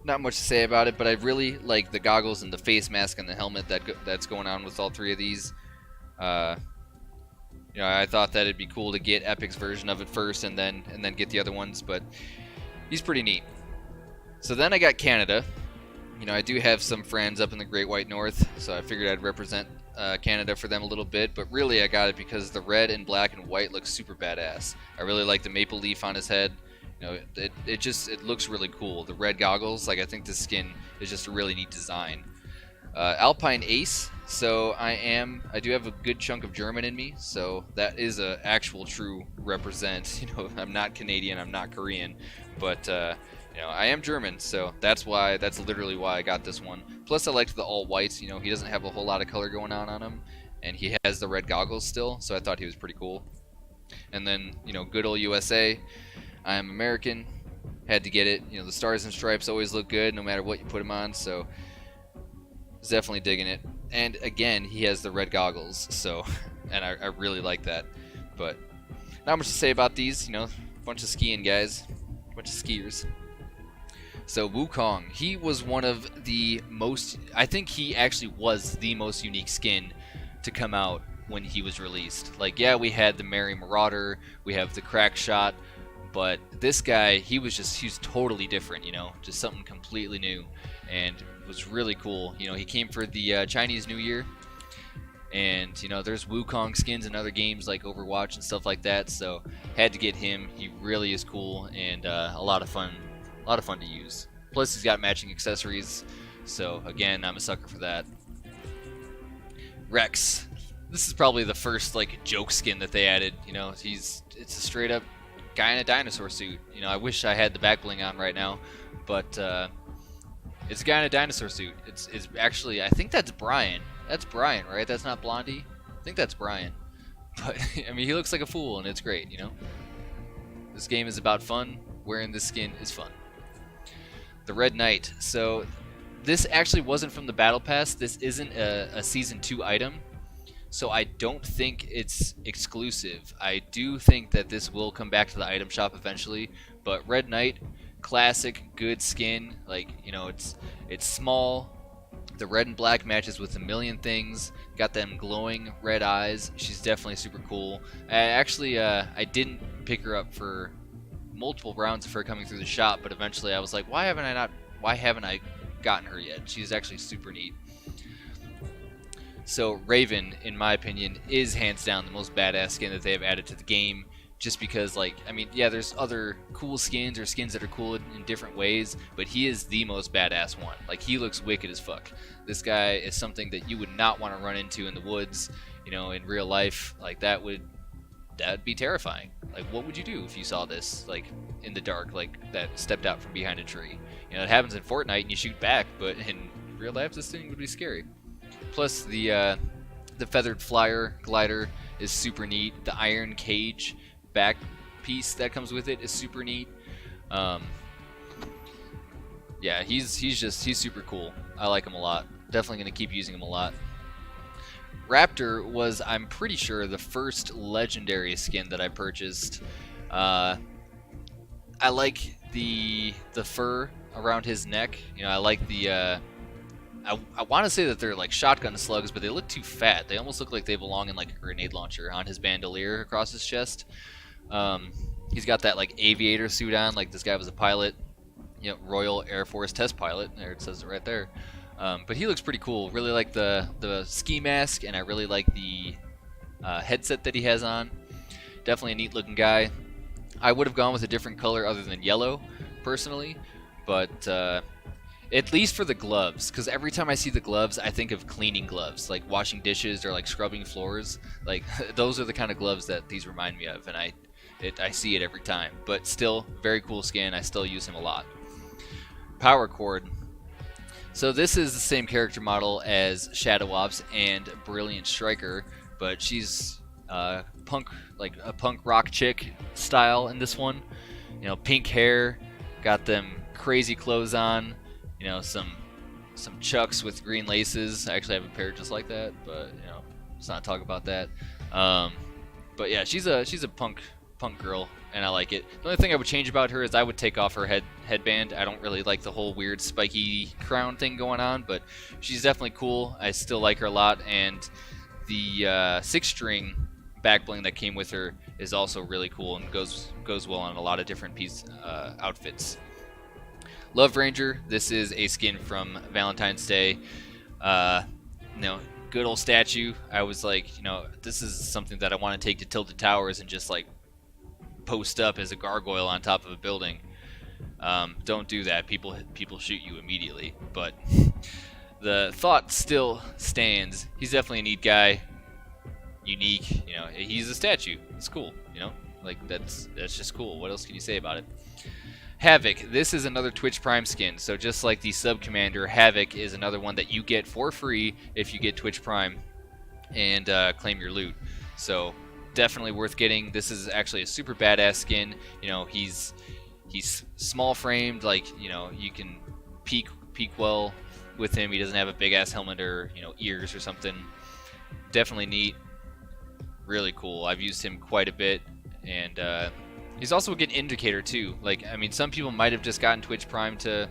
Not much to say about it, but I really like the goggles and the face mask and the helmet that's going on with all 3 of these. You know, I thought that it'd be cool to get Epic's version of it first and then get the other ones, but he's pretty neat. So then I got Canada. You know, I do have some friends up in the Great White North, so I figured I'd represent Canada for them a little bit, but really I got it because the red and black and white looks super badass. I really like the maple leaf on his head. You know, it looks really cool. The red goggles, like, I think this skin is just a really neat design. Alpine Ace. So I do have a good chunk of German in me, so that is a actual true represent. You know, I'm not Canadian, I'm not Korean, but you know, I am German, so that's literally why I got this one. Plus, I liked the all whites. You know, he doesn't have a whole lot of color going on him, and he has the red goggles still, so I thought he was pretty cool. And then, you know, good old USA. I am American, had to get it. You know, the stars and stripes always look good no matter what you put them on, so was definitely digging it. And again, he has the red goggles, so, and I really like that. But not much to say about these. You know, a bunch of skiing guys, a bunch of skiers. So Wukong, he was one of the most, I think he actually was the most unique skin to come out when he was released. Like, yeah, we had the Merry Marauder, we have the Crack Shot, but this guy, he was totally different, you know, just something completely new, and was really cool. You know, he came for the Chinese New Year, and you know, there's Wukong skins in other games like Overwatch and stuff like that, so had to get him. He really is cool, and a lot of fun to use. Plus, he's got matching accessories, so again, I'm a sucker for that. Rex. This is probably the first like joke skin that they added. You know, it's a straight up guy in a dinosaur suit. You know, I wish I had the back bling on right now, but it's a guy in a dinosaur suit. It's actually, I think that's Brian. That's Brian, right? That's not Blondie. I think that's Brian. But I mean, he looks like a fool, and it's great. You know, this game is about fun. Wearing this skin is fun. The Red Knight. So this actually wasn't from the Battle Pass. This isn't a Season 2 item. so I don't think it's exclusive. I do think that this will come back to the item shop eventually, but Red Knight, classic, good skin. Like, you know, it's small. The red and black matches with a million things. Got them glowing red eyes. She's definitely super cool. I didn't pick her up for multiple rounds of her coming through the shop, but eventually I was like, why haven't I gotten her yet? She's actually super neat. So Raven, in my opinion, is hands down the most badass skin that they have added to the game. Just because, like, I mean, yeah, there's other cool skins or skins that are cool in different ways, but he is the most badass one. Like, he looks wicked as fuck. This guy is something that you would not want to run into in the woods, you know, in real life. Like, that'd be terrifying. Like, what would you do if you saw this, like, in the dark, like, that stepped out from behind a tree? You know, it happens in Fortnite and you shoot back, but in real life, this thing would be scary. Plus, the feathered flyer glider is super neat. The iron cage back piece that comes with it is super neat. Yeah, he's super cool. I like him a lot. Definitely gonna keep using him a lot. Raptor was, I'm pretty sure, the first legendary skin that I purchased. I like the fur around his neck. You know, I like the I want to say that they're like shotgun slugs, but they look too fat. They almost look like they belong in like a grenade launcher on his bandolier across his chest. He's got that like aviator suit on, like this guy was a pilot, you know, Royal Air Force test pilot. There, it says it right there. But he looks pretty cool. Really like the ski mask, and I really like the headset that he has on. Definitely a neat looking guy. I would have gone with a different color other than yellow, personally, but at least for the gloves, because every time I see the gloves, I think of cleaning gloves, like washing dishes or like scrubbing floors. Like those are the kind of gloves that these remind me of, and I see it every time. But still, very cool skin. I still use him a lot. Power Chord. So this is the same character model as Shadow Ops and Brilliant Striker, but she's punk, like a punk rock chick style in this one. You know, pink hair, got them crazy clothes on. You know, some chucks with green laces. I actually have a pair just like that, but you know, let's not talk about that. But yeah, she's a punk girl, and I like it. The only thing I would change about her is I would take off her headband. I don't really like the whole weird spiky crown thing going on, but she's definitely cool. I still like her a lot, and the 6-string back bling that came with her is also really cool and goes well on a lot of different outfits. Love Ranger, this is a skin from Valentine's Day. You know, good old statue. I was like, you know, this is something that I want to take to Tilted Towers and just like post up as a gargoyle on top of a building. Don't do that. People shoot you immediately. But the thought still stands. He's definitely a neat guy. Unique. You know, he's a statue. It's cool. You know, like that's just cool. What else can you say about it? Havoc, this is another Twitch Prime skin, so just like the Sub Commander, Havoc is another one that you get for free if you get Twitch Prime and claim your loot. So definitely worth getting. This is actually a super badass skin. You know, he's small framed, like, you know, you can peek well with him. He doesn't have a big ass helmet or, you know, ears or something. Definitely neat. Really cool. I've used him quite a bit, and he's also a good indicator too. Like, I mean, some people might have just gotten Twitch Prime to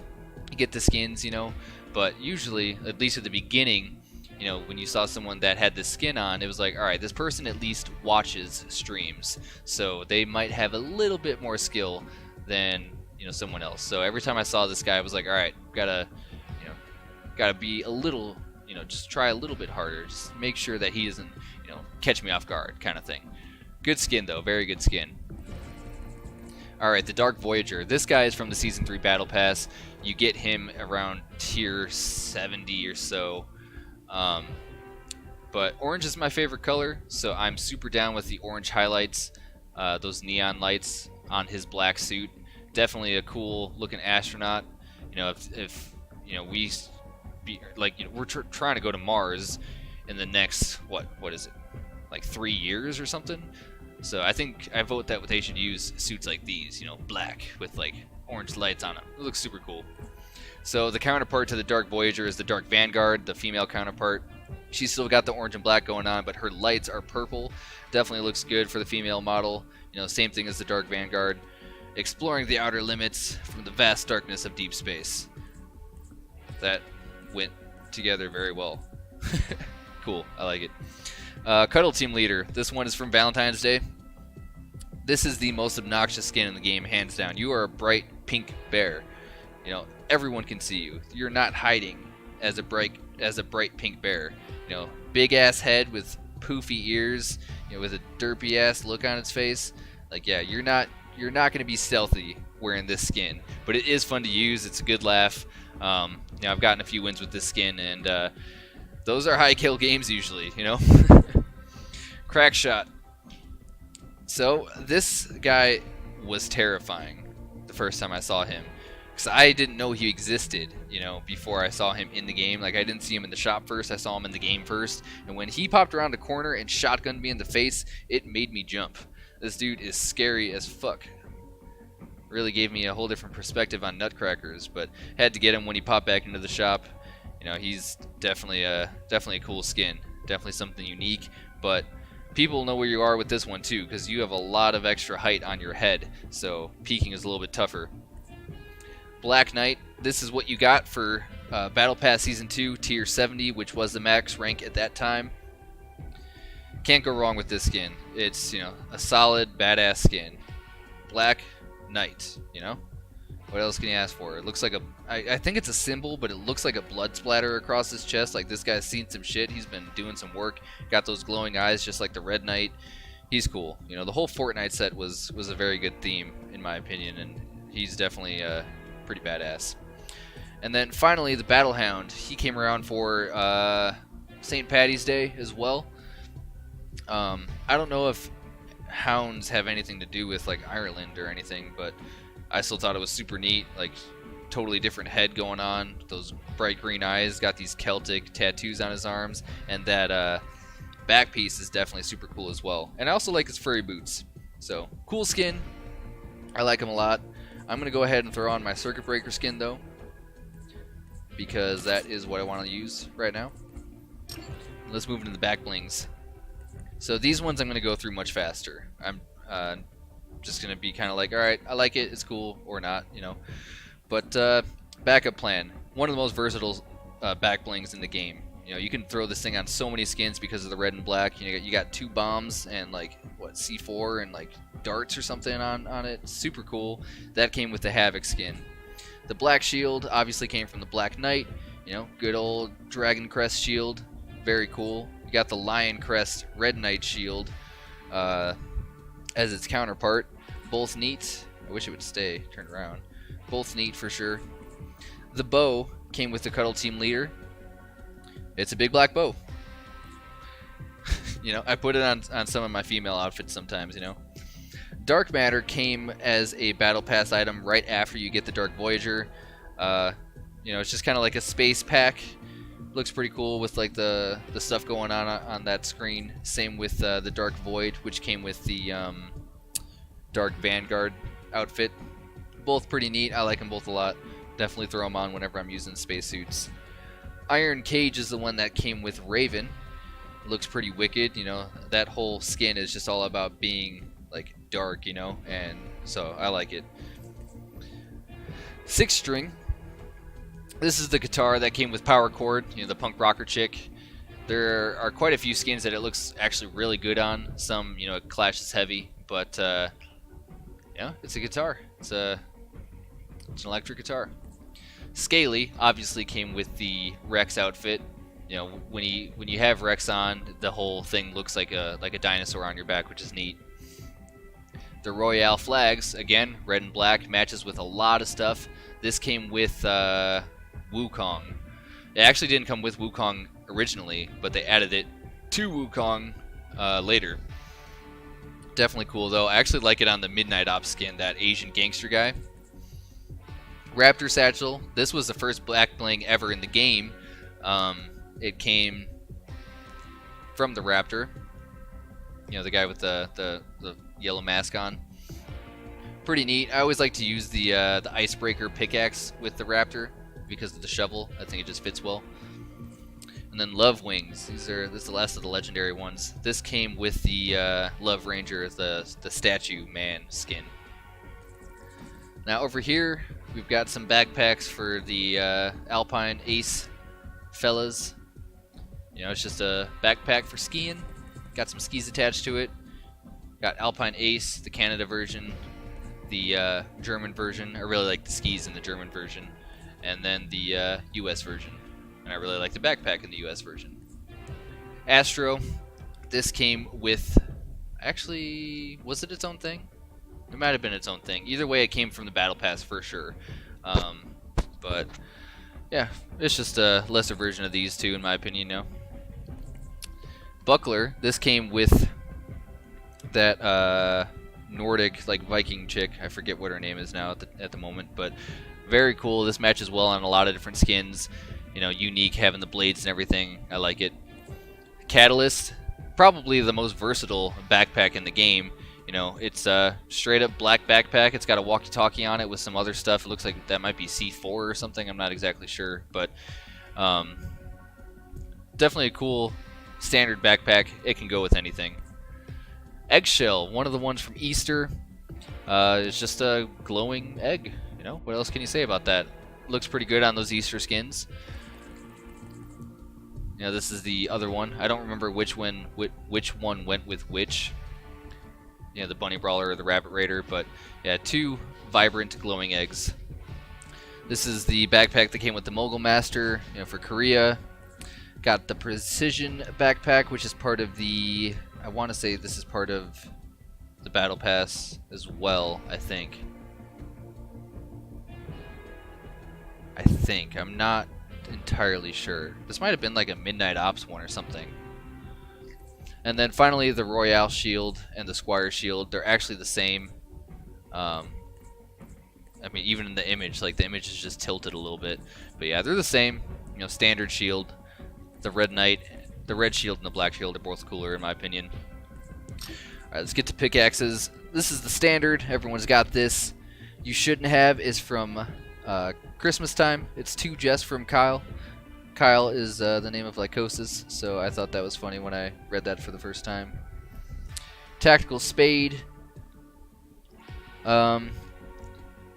get the skins, you know, but usually, at least at the beginning, you know, when you saw someone that had the skin on, it was like, all right, this person at least watches streams, so they might have a little bit more skill than, you know, someone else. So every time I saw this guy, I was like, all right, gotta be a little, you know, just try a little bit harder, just make sure that he doesn't, you know, catch me off guard, kind of thing. Good skin though, very good skin. Alright, the Dark Voyager. This guy is from the Season 3 Battle Pass. You get him around tier 70 or so. But orange is my favorite color, so I'm super down with the orange highlights, those neon lights on his black suit. Definitely a cool looking astronaut. You know, if you know, we're trying to go to Mars in the next, what is it, like 3 years or something? So I think I vote that they should use suits like these, you know, black with like orange lights on them. It looks super cool. So the counterpart to the Dark Voyager is the Dark Vanguard, the female counterpart. She's still got the orange and black going on, but her lights are purple. Definitely looks good for the female model. You know, same thing as the Dark Vanguard. Exploring the outer limits from the vast darkness of deep space. That went together very well. Cool, I like it. Cuddle Team Leader. This one is from Valentine's Day. This is the most obnoxious skin in the game, hands down. You are a bright pink bear. You know, everyone can see you. You're not hiding as a bright pink bear. You know, big ass head with poofy ears, you know, with a derpy ass look on its face. Like, yeah, you're not going to be stealthy wearing this skin, but it is fun to use. It's a good laugh. You know, I've gotten a few wins with this skin, and those are high kill games usually, you know. Crack Shot. So this guy was terrifying the first time I saw him, because I didn't know he existed, you know, before I saw him in the game. Like, I didn't see him in the shop first, I saw him in the game first, and when he popped around the corner and shotgunned me in the face, it made me jump. This dude is scary as fuck. Really gave me a whole different perspective on nutcrackers, but had to get him when he popped back into the shop. You know, he's definitely a cool skin, definitely something unique, but people know where you are with this one too, because you have a lot of extra height on your head, so peeking is a little bit tougher. Black Knight, this is what you got for Battle Pass Season 2, Tier 70, which was the max rank at that time. Can't go wrong with this skin. It's, you know, a solid, badass skin. Black Knight, you know? What else can you ask for? It looks like I think it's a symbol, but it looks like a blood splatter across his chest. Like, this guy's seen some shit. He's been doing some work. Got those glowing eyes just like the Red Knight. He's cool. You know, the whole Fortnite set was a very good theme, in my opinion, and he's definitely pretty badass. And then finally, the Battle Hound. He came around for St. Paddy's Day as well. I don't know if hounds have anything to do with, like, Ireland or anything, but I still thought it was super neat. Like, totally different head going on, those bright green eyes, got these Celtic tattoos on his arms, and that back piece is definitely super cool as well. And I also like his furry boots. So, cool skin. I like him a lot. I'm going to go ahead and throw on my Circuit Breaker skin, though, because that is what I want to use right now. Let's move into the back blings. So these ones I'm going to go through much faster. I'm just going to be kind of like, alright, I like it, it's cool, or not, you know. But backup plan. One of the most versatile back blings in the game. You know, you can throw this thing on so many skins because of the red and black. You got 2 bombs and, like, what, C4 and, like, darts or something on it. Super cool. That came with the Havoc skin. The black shield obviously came from the Black Knight. You know, good old Dragon Crest shield. Very cool. You got the Lion Crest Red Knight shield as its counterpart. Both neat. I wish it would stay turned around. Both neat for sure. The bow came with the Cuddle Team Leader. It's a big black bow. You know, I put it on some of my female outfits sometimes, you know. Dark Matter came as a Battle Pass item right after you get the Dark Voyager. You know, it's just kind of like a space pack. Looks pretty cool with, like, the stuff going on that screen. Same with the Dark Void, which came with the Dark Vanguard outfit. Both pretty neat. I like them both a lot. Definitely throw them on whenever I'm using spacesuits. Iron Cage is the one that came with Raven. Looks pretty wicked. You know, that whole skin is just all about being, like, dark, you know, and so I like it. 6 string. This is the guitar that came with Power Chord, you know, the punk rocker chick. There are quite a few skins that it looks actually really good on. Some, you know, it clashes heavy, but yeah, it's a guitar. It's an electric guitar. Scaly obviously came with the Rex outfit. You know, when you have Rex on, the whole thing looks like a dinosaur on your back, which is neat. The Royale flags, again, red and black, matches with a lot of stuff. This came with Wukong. It actually didn't come with Wukong originally, but they added it to Wukong later. Definitely cool, though. I actually like it on the Midnight Ops skin, that Asian gangster guy. Raptor Satchel. This was the first black bling ever in the game. It came from the Raptor. You know, the guy with the yellow mask on. Pretty neat. I always like to use the Icebreaker pickaxe with the Raptor because of the shovel. I think it just fits well. And And then Love Wings. This is the last of the legendary ones. This came with the Love Ranger, the statue man skin. Now over here, we've got some backpacks for the Alpine Ace fellas. You know, it's just a backpack for skiing. Got some skis attached to it. Got Alpine Ace, the Canada version, the German version. I really like the skis in the German version. And then the US version. And I really like the backpack in the US version. Astro, this came with... Actually, was it its own thing? It might have been its own thing. Either way, it came from the Battle Pass for sure. But, yeah, it's just a lesser version of these two, in my opinion, now. Buckler, this came with that Nordic, like, Viking chick. I forget what her name is now at the moment, but very cool. This matches well on a lot of different skins. You know, unique, having the blades and everything. I like it. Catalyst, probably the most versatile backpack in the game. You know, it's a straight up black backpack. It's got a walkie-talkie on it with some other stuff. It looks like that might be C4 or something. I'm not exactly sure, but definitely a cool standard backpack. It can go with anything. Eggshell, one of the ones from Easter. It's just a glowing egg. You know, what else can you say about that? Looks pretty good on those Easter skins. You know, this is the other one. I don't remember which one went with which. You know, the Bunny Brawler or the Rabbit Raider, but yeah, two vibrant glowing eggs. This is the backpack that came with the Mogul Master, you know, for Korea. Got the Precision backpack, which is part of the... I want to say this is part of the Battle Pass as well, I think. I'm not entirely sure. This might have been like a Midnight Ops one or something. And then finally the Royale Shield and the Squire Shield. They're actually the same. I mean, even in the image, like the image is just tilted a little bit. But yeah, they're the same. You know, standard shield. The Red Knight, the Red Shield and the Black Shield are both cooler in my opinion. Alright, let's get to pickaxes. This is the standard. Everyone's got this. You shouldn't have is from Christmas time. It's 2 just from Kyle. Kyle is the name of Lycosis, so I thought that was funny when I read that for the first time. Tactical Spade. I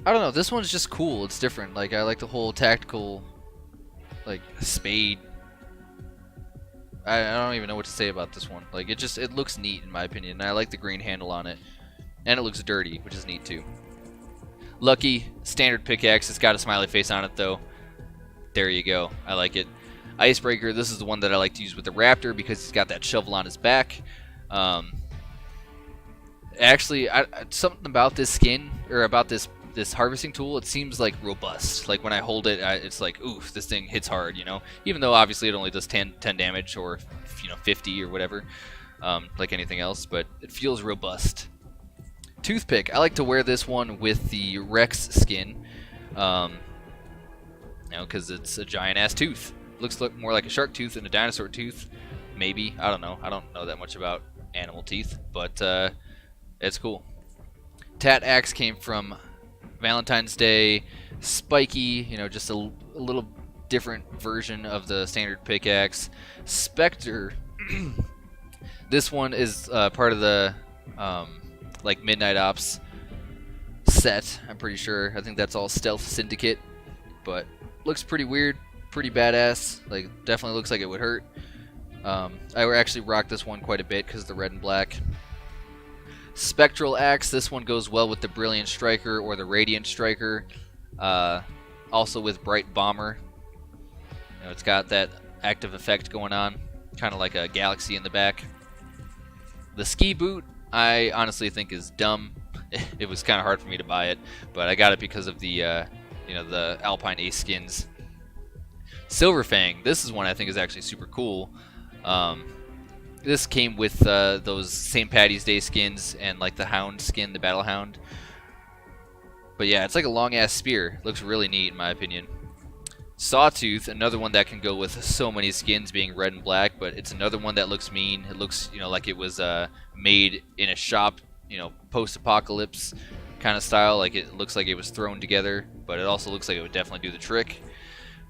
don't know. This one's just cool. It's different. Like, I like the whole tactical, like, spade. I don't even know what to say about this one. Like, it looks neat in my opinion. And I like the green handle on it, and it looks dirty, which is neat too. Lucky standard pickaxe. It's got a smiley face on it though. There you go. I like it. Icebreaker. This is the one that I like to use with the Raptor because he's got that shovel on his back. Actually, something about this skin or about this harvesting tool, it seems like robust. Like when I hold it, it's like, oof, this thing hits hard, you know. Even though obviously it only does 10 damage or 50 or whatever, like anything else, but it feels robust. Toothpick. I like to wear this one with the Rex skin. You know, because it's a giant ass tooth. Looks more like a shark tooth than a dinosaur tooth. Maybe. I don't know. I don't know that much about animal teeth, but it's cool. Tat Axe came from Valentine's Day. Spiky, you know, just a little different version of the standard pickaxe. Spectre. This one is part of the like Midnight Ops set, I'm pretty sure. I think that's all Stealth Syndicate, but looks pretty weird, pretty badass. Like, definitely looks like it would hurt. I actually rock this one quite a bit because of the red and black. Spectral Axe. This one goes well with the Brilliant Striker or the Radiant Striker. Also with Bright Bomber. You know, it's got that active effect going on, kind of like a galaxy in the back. The Ski Boot, I honestly think is dumb. It was kind of hard for me to buy it, but I got it because of the the Alpine Ace skins. Silverfang. This is one I think is actually super cool. This came with those St. Patty's Day skins and like the Hound skin, the Battle Hound. But yeah, it's like a long ass spear. Looks really neat in my opinion. Sawtooth, another one that can go with so many skins being red and black, but it's another one that looks mean. It looks, like it was made in a shop, post-apocalypse kind of style. Like, it looks like it was thrown together, but it also looks like it would definitely do the trick.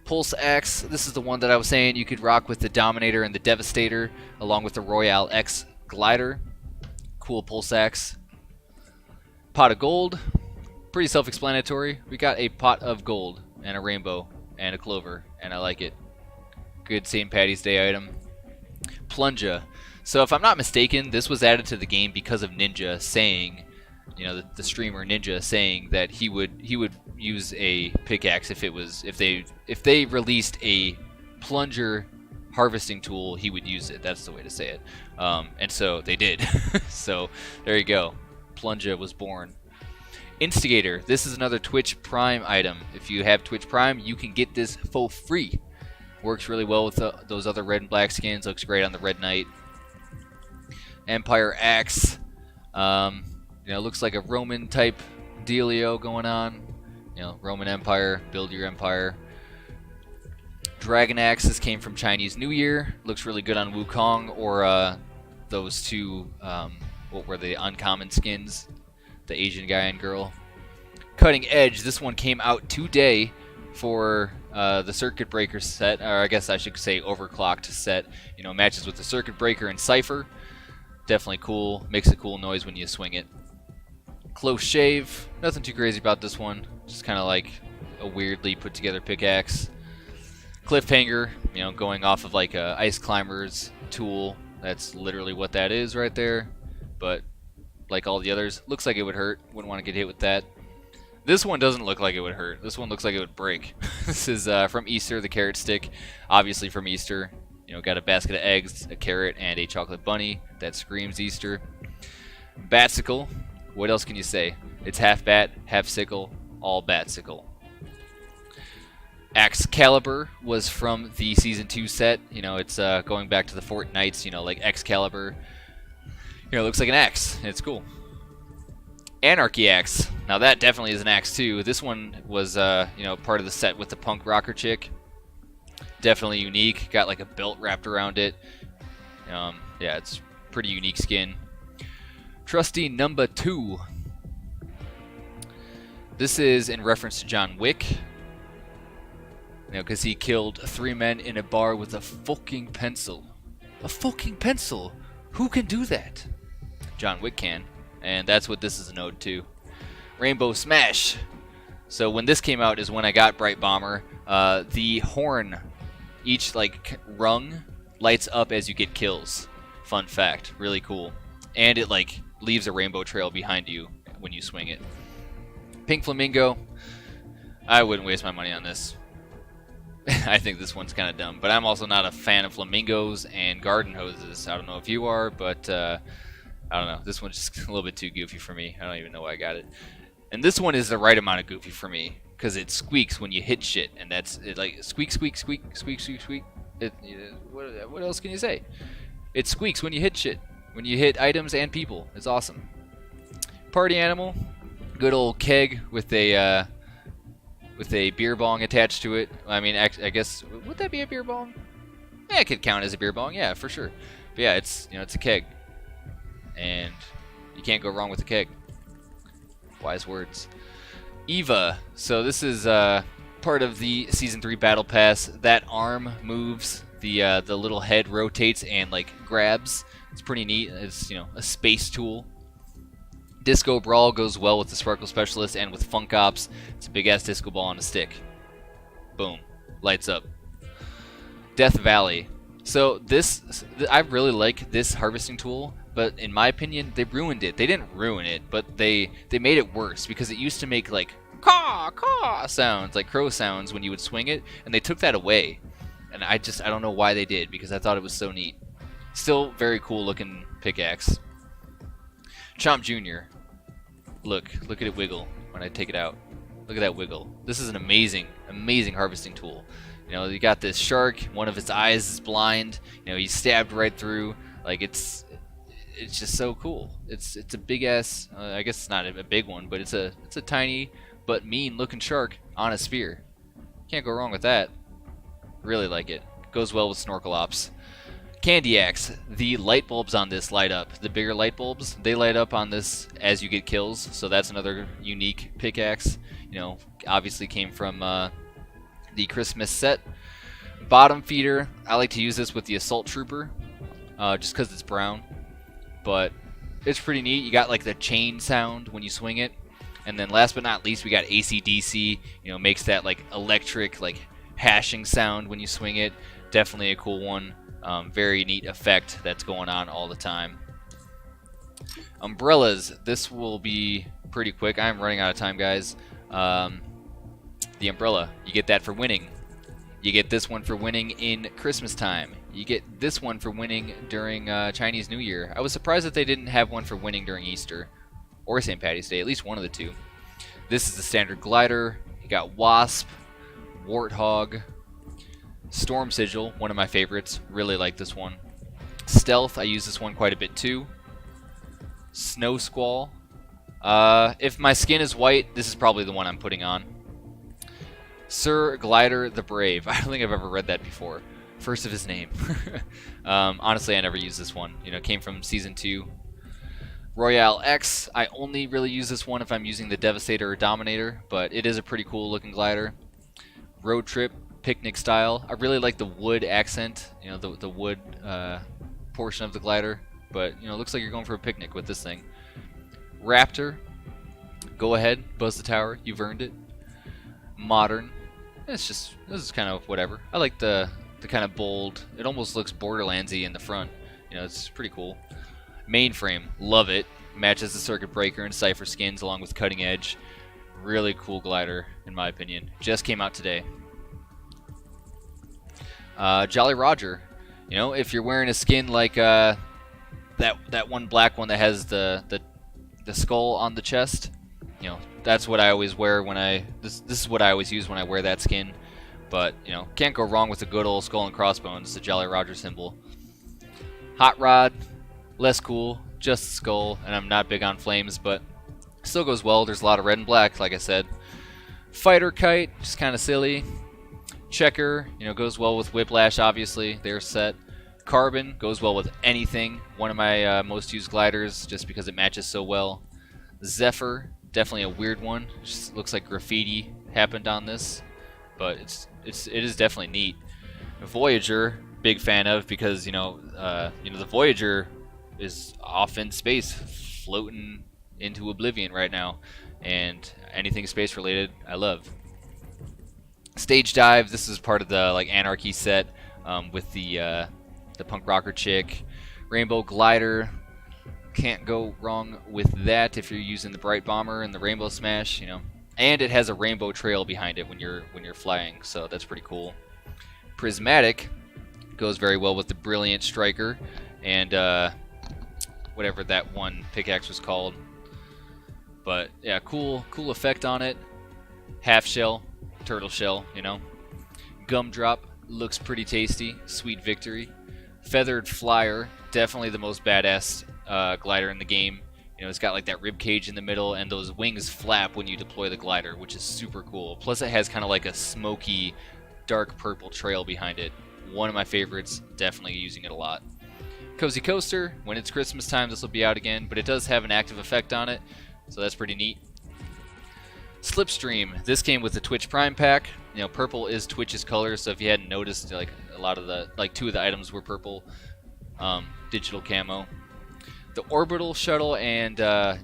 Pulse Axe, this is the one that I was saying you could rock with the Dominator and the Devastator, along with the Royale X Glider. Cool Pulse Axe. Pot of Gold, pretty self-explanatory. We got a pot of gold and a rainbow and a clover, and I like it. Good St. Patty's Day item. Plunja. So if I'm not mistaken, this was added to the game because of Ninja saying, you know, the streamer Ninja saying that he would use a pickaxe if they released a plunger harvesting tool, he would use it. That's the way to say it. And so they did. So there you go. Plunja was born. Instigator. This is another Twitch Prime item. If you have Twitch Prime, you can get this for free. Works really well with those other red and black skins. Looks great on the Red Knight. Empire Axe. You know, looks like a Roman type dealio going on. You know, Roman Empire, build your empire. Dragon Axes came from Chinese New Year. Looks really good on Wukong or those two, what were they, uncommon skins? The Asian guy and girl. Cutting Edge, this one came out today for the Circuit Breaker set, or I guess I should say overclocked set. You know, matches with the Circuit Breaker and Cypher. Definitely cool. Makes a cool noise when you swing it. Close Shave, nothing too crazy about this one. Just kind of like a weirdly put together pickaxe. Cliffhanger, you know, going off of like a Ice Climber's tool. That's literally what that is right there. But like all the others, looks like it would hurt. Wouldn't want to get hit with that. This one doesn't look like it would hurt. This one looks like it would break. This is from Easter, the carrot stick. Obviously from Easter. You know, got a basket of eggs, a carrot, and a chocolate bunny. That screams Easter. Batsicle. What else can you say? It's half bat, half sickle, all batsicle. Excalibur was from the Season 2 set. You know, it's going back to the Fortnites, you know, like Excalibur. You know, it looks like an axe. It's cool. Anarchy Axe. Now that definitely is an axe too. This one was, you know, part of the set with the punk rocker chick. Definitely unique. Got like a belt wrapped around it. Yeah, it's pretty unique skin. Trusty number 2. This is in reference to John Wick. You know, because he killed 3 men in a bar with a fucking pencil. A fucking pencil? Who can do that? John Wick can. And that's what this is an ode to. Rainbow Smash. So when this came out is when I got Bright Bomber. The horn, each like rung, lights up as you get kills. Fun fact. Really cool. And it like leaves a rainbow trail behind you when you swing it. Pink Flamingo. I wouldn't waste my money on this. I think this one's kind of dumb. But I'm also not a fan of flamingos and garden hoses. I don't know if you are, but I don't know. This one's just a little bit too goofy for me. I don't even know why I got it. And this one is the right amount of goofy for me. Because it squeaks when you hit shit. And that's it, like squeak, squeak, squeak, squeak, squeak, squeak. What else can you say? It squeaks when you hit shit. When you hit items and people. It's awesome. Party animal. Good old keg with a beer bong attached to it. I mean, I guess, would that be a beer bong? Yeah, it could count as a beer bong. Yeah, for sure. But yeah, it's, you know, it's a keg. And you can't go wrong with a keg. Wise words. Eva. So this is part of the Season 3 Battle Pass. That arm moves. The little head rotates and like grabs. It's pretty neat. It's, you know, a space tool. Disco Brawl goes well with the Sparkle Specialist and with Funk Ops. It's a big-ass disco ball on a stick. Boom. Lights up. Death Valley. So this, I really like this harvesting tool, but in my opinion, they ruined it. They didn't ruin it, but they made it worse because it used to make like caw, caw sounds, like crow sounds when you would swing it, and they took that away. And I don't know why they did, because I thought it was so neat. Still very cool looking pickaxe. Chomp Jr. Look at it wiggle when I take it out. Look at that wiggle. This is an amazing, amazing harvesting tool. You know, you got this shark, one of its eyes is blind, you know, he's stabbed right through. Like, it's just so cool. It's a big ass, I guess it's not a big one, but it's a tiny but mean looking shark on a spear. Can't go wrong with that. Really like it. Goes well with snorkel ops. Candy Axe. The light bulbs on this light up. The bigger light bulbs, they light up on this as you get kills. So that's another unique pickaxe. You know, obviously came from the Christmas set. Bottom feeder, I like to use this with the Assault Trooper, just because it's brown. But it's pretty neat. You got like the chain sound when you swing it. And then last but not least, we got AC/DC, makes that like electric, like hashing sound when you swing it. Definitely a cool one. Very neat effect that's going on all the time. Umbrellas, this will be pretty quick. I'm running out of time, guys. The umbrella, you get that for winning. You get this one for winning in Christmas time. You get this one for winning during Chinese New Year. I was surprised that they didn't have one for winning during Easter or St. Patty's Day, at least one of the two. This is the standard glider. You got Wasp, Warthog, Storm Sigil, one of my favorites. Really like this one. Stealth, I use this one quite a bit too. Snow Squall. If my skin is white, this is probably the one I'm putting on. Sir Glider the Brave. I don't think I've ever read that before. First of his name. Honestly, I never used this one. Came from Season 2. Royale X. I only really use this one if I'm using the Devastator or Dominator, but it is a pretty cool looking glider. Road Trip, picnic style. I really like the wood accent, the wood portion of the glider, but it looks like you're going for a picnic with this thing. Raptor. Go ahead, buzz the tower. You've earned it. Modern. This is kind of whatever. I like the kind of bold. It almost looks Borderlands-y in the front. It's pretty cool. Mainframe, love it. Matches the Circuit Breaker and Cypher skins along with Cutting Edge. Really cool glider, in my opinion. Just came out today. Jolly Roger. If you're wearing a skin like that one black one that has the skull on the chest, that's what I always wear when this is what I always use when I wear that skin. But can't go wrong with a good old skull and crossbones, the Jolly Roger symbol. Hot Rod, less cool, just the skull, and I'm not big on flames, but still goes well. There's a lot of red and black, like I said. Fighter Kite, just kind of silly. Checker, goes well with Whiplash, obviously. They're set. Carbon goes well with anything. One of my most used gliders, just because it matches so well. Zephyr, definitely a weird one. Just looks like graffiti happened on this, but it is definitely neat. Voyager, big fan of because the Voyager is off in space, floating into oblivion right now, and anything space related, I love. Stage Dive, this is part of the Anarchy set with the punk rocker chick. Rainbow Glider, can't go wrong with that if you're using the Bright Bomber and the Rainbow Smash, and it has a rainbow trail behind it when you're flying, so that's pretty cool. Prismatic goes very well with the Brilliant Striker and whatever that one pickaxe was called. But yeah, cool effect on it. Half shell, turtle shell, Gumdrop looks pretty tasty. Sweet Victory. Feathered Flyer, definitely the most badass glider in the game. It's got that rib cage in the middle, and those wings flap when you deploy the glider, which is super cool. Plus, it has kind of a smoky, dark purple trail behind it. One of my favorites. Definitely using it a lot. Cozy Coaster, when it's Christmas time, this will be out again, but it does have an active effect on it, so that's pretty neat. Slipstream, this came with the Twitch Prime pack. Purple is Twitch's color, so if you hadn't noticed, a lot of the two of the items were purple. Digital camo. The Orbital Shuttle and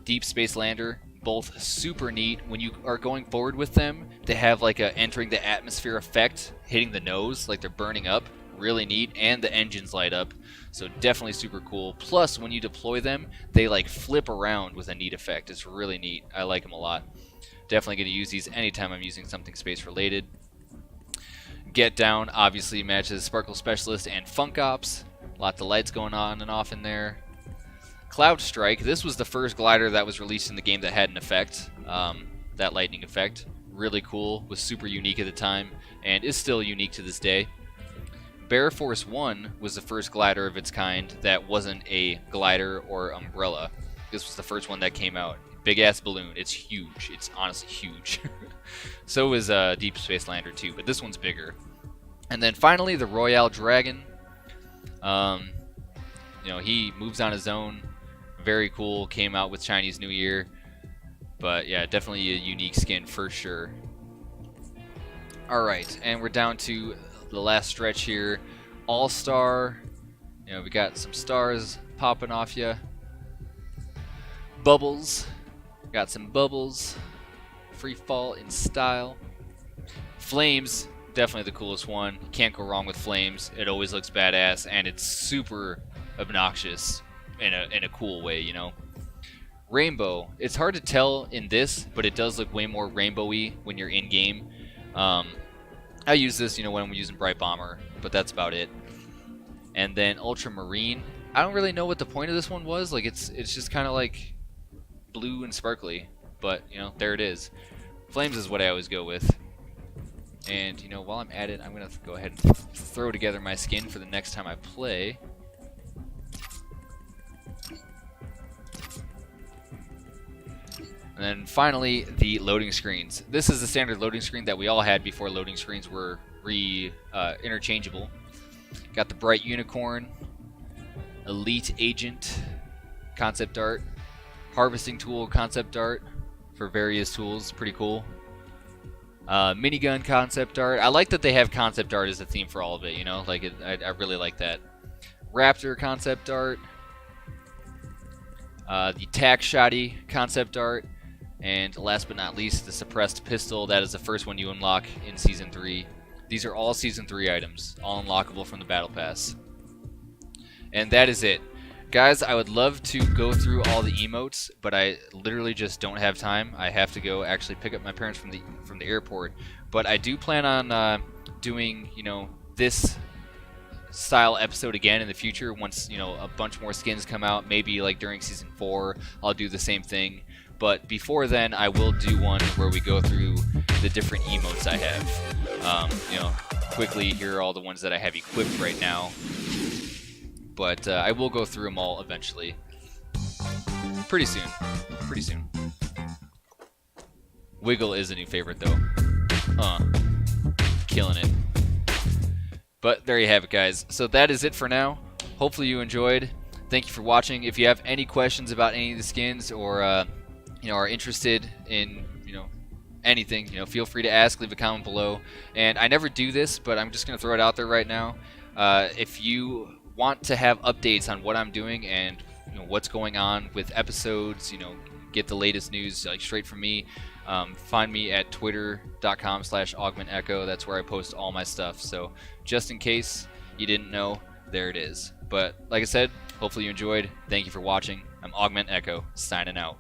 Deep Space Lander, both super neat. When you are going forward with them, they have a entering the atmosphere effect, hitting the nose, like they're burning up. Really neat, and the engines light up, so definitely super cool. Plus, when you deploy them, they flip around with a neat effect. It's really neat. I like them a lot. Definitely going to use these anytime I'm using something space related. Get Down obviously matches Sparkle Specialist and Funk Ops. Lots of lights going on and off in there. Cloud Strike, this was the first glider that was released in the game that had an effect, that lightning effect. Really cool, was super unique at the time, and is still unique to this day. Bear Force 1 was the first glider of its kind that wasn't a glider or umbrella. This was the first one that came out. Big ass balloon, it's huge, it's honestly huge. So is Deep Space Lander too, but this one's bigger. And then finally the Royale Dragon. He moves on his own. Very cool, came out with Chinese New Year. But yeah, definitely a unique skin for sure. All right, and we're down to the last stretch here. All-Star. You know, we got some stars popping off you. Bubbles. Got some bubbles. Free fall in style. Flames, definitely the coolest one. Can't go wrong with flames. It always looks badass, and it's super obnoxious in a cool way, you know. Rainbow, it's hard to tell in this, but it does look way more rainbowy when you're in game. I use this, you know, when I'm using Bright Bomber, but that's about it. And then Ultramarine, I don't really know what the point of this one was. Like, it's just kind of like blue and sparkly, but you know, there it is. Flames is what I always go with. And you know, while I'm at it, I'm gonna go ahead and throw together my skin for the next time I play. And then finally, the loading screens. This is the standard loading screen that we all had before loading screens were interchangeable. Got the Bright Unicorn, Elite Agent concept art, Harvesting Tool concept art for various tools, pretty cool. Minigun concept art. I like that they have concept art as a theme for all of it, you know? Like, I really like that. Raptor concept art. The Tack Shoddy concept art. And last but not least, the Suppressed Pistol. That is the first one you unlock in Season 3. These are all Season 3 items, all unlockable from the Battle Pass. And that is it. Guys, I would love to go through all the emotes, but I literally just don't have time. I have to go actually pick up my parents from the airport. But I do plan on doing, you know, this style episode again in the future once, you know, a bunch more skins come out. Maybe like during Season 4, I'll do the same thing. But before then, I will do one where we go through the different emotes I have. You know, quickly, here are all the ones that I have equipped right now. But I will go through them all eventually. Pretty soon. Pretty soon. Wiggle is a new favorite, though. Killing it. But there you have it, guys. So that is it for now. Hopefully you enjoyed. Thank you for watching. If you have any questions about any of the skins or you know, are interested in, you know, anything, you know, feel free to ask, leave a comment below. And I never do this, but I'm just going to throw it out there right now. If you want to have updates on what I'm doing and, you know, what's going on with episodes, you know, get the latest news like straight from me, find me at twitter.com/AugmentEcho. That's where I post all my stuff. So just in case you didn't know, there it is. But like I said, hopefully you enjoyed. Thank you for watching. I'm AugmentEcho, signing out.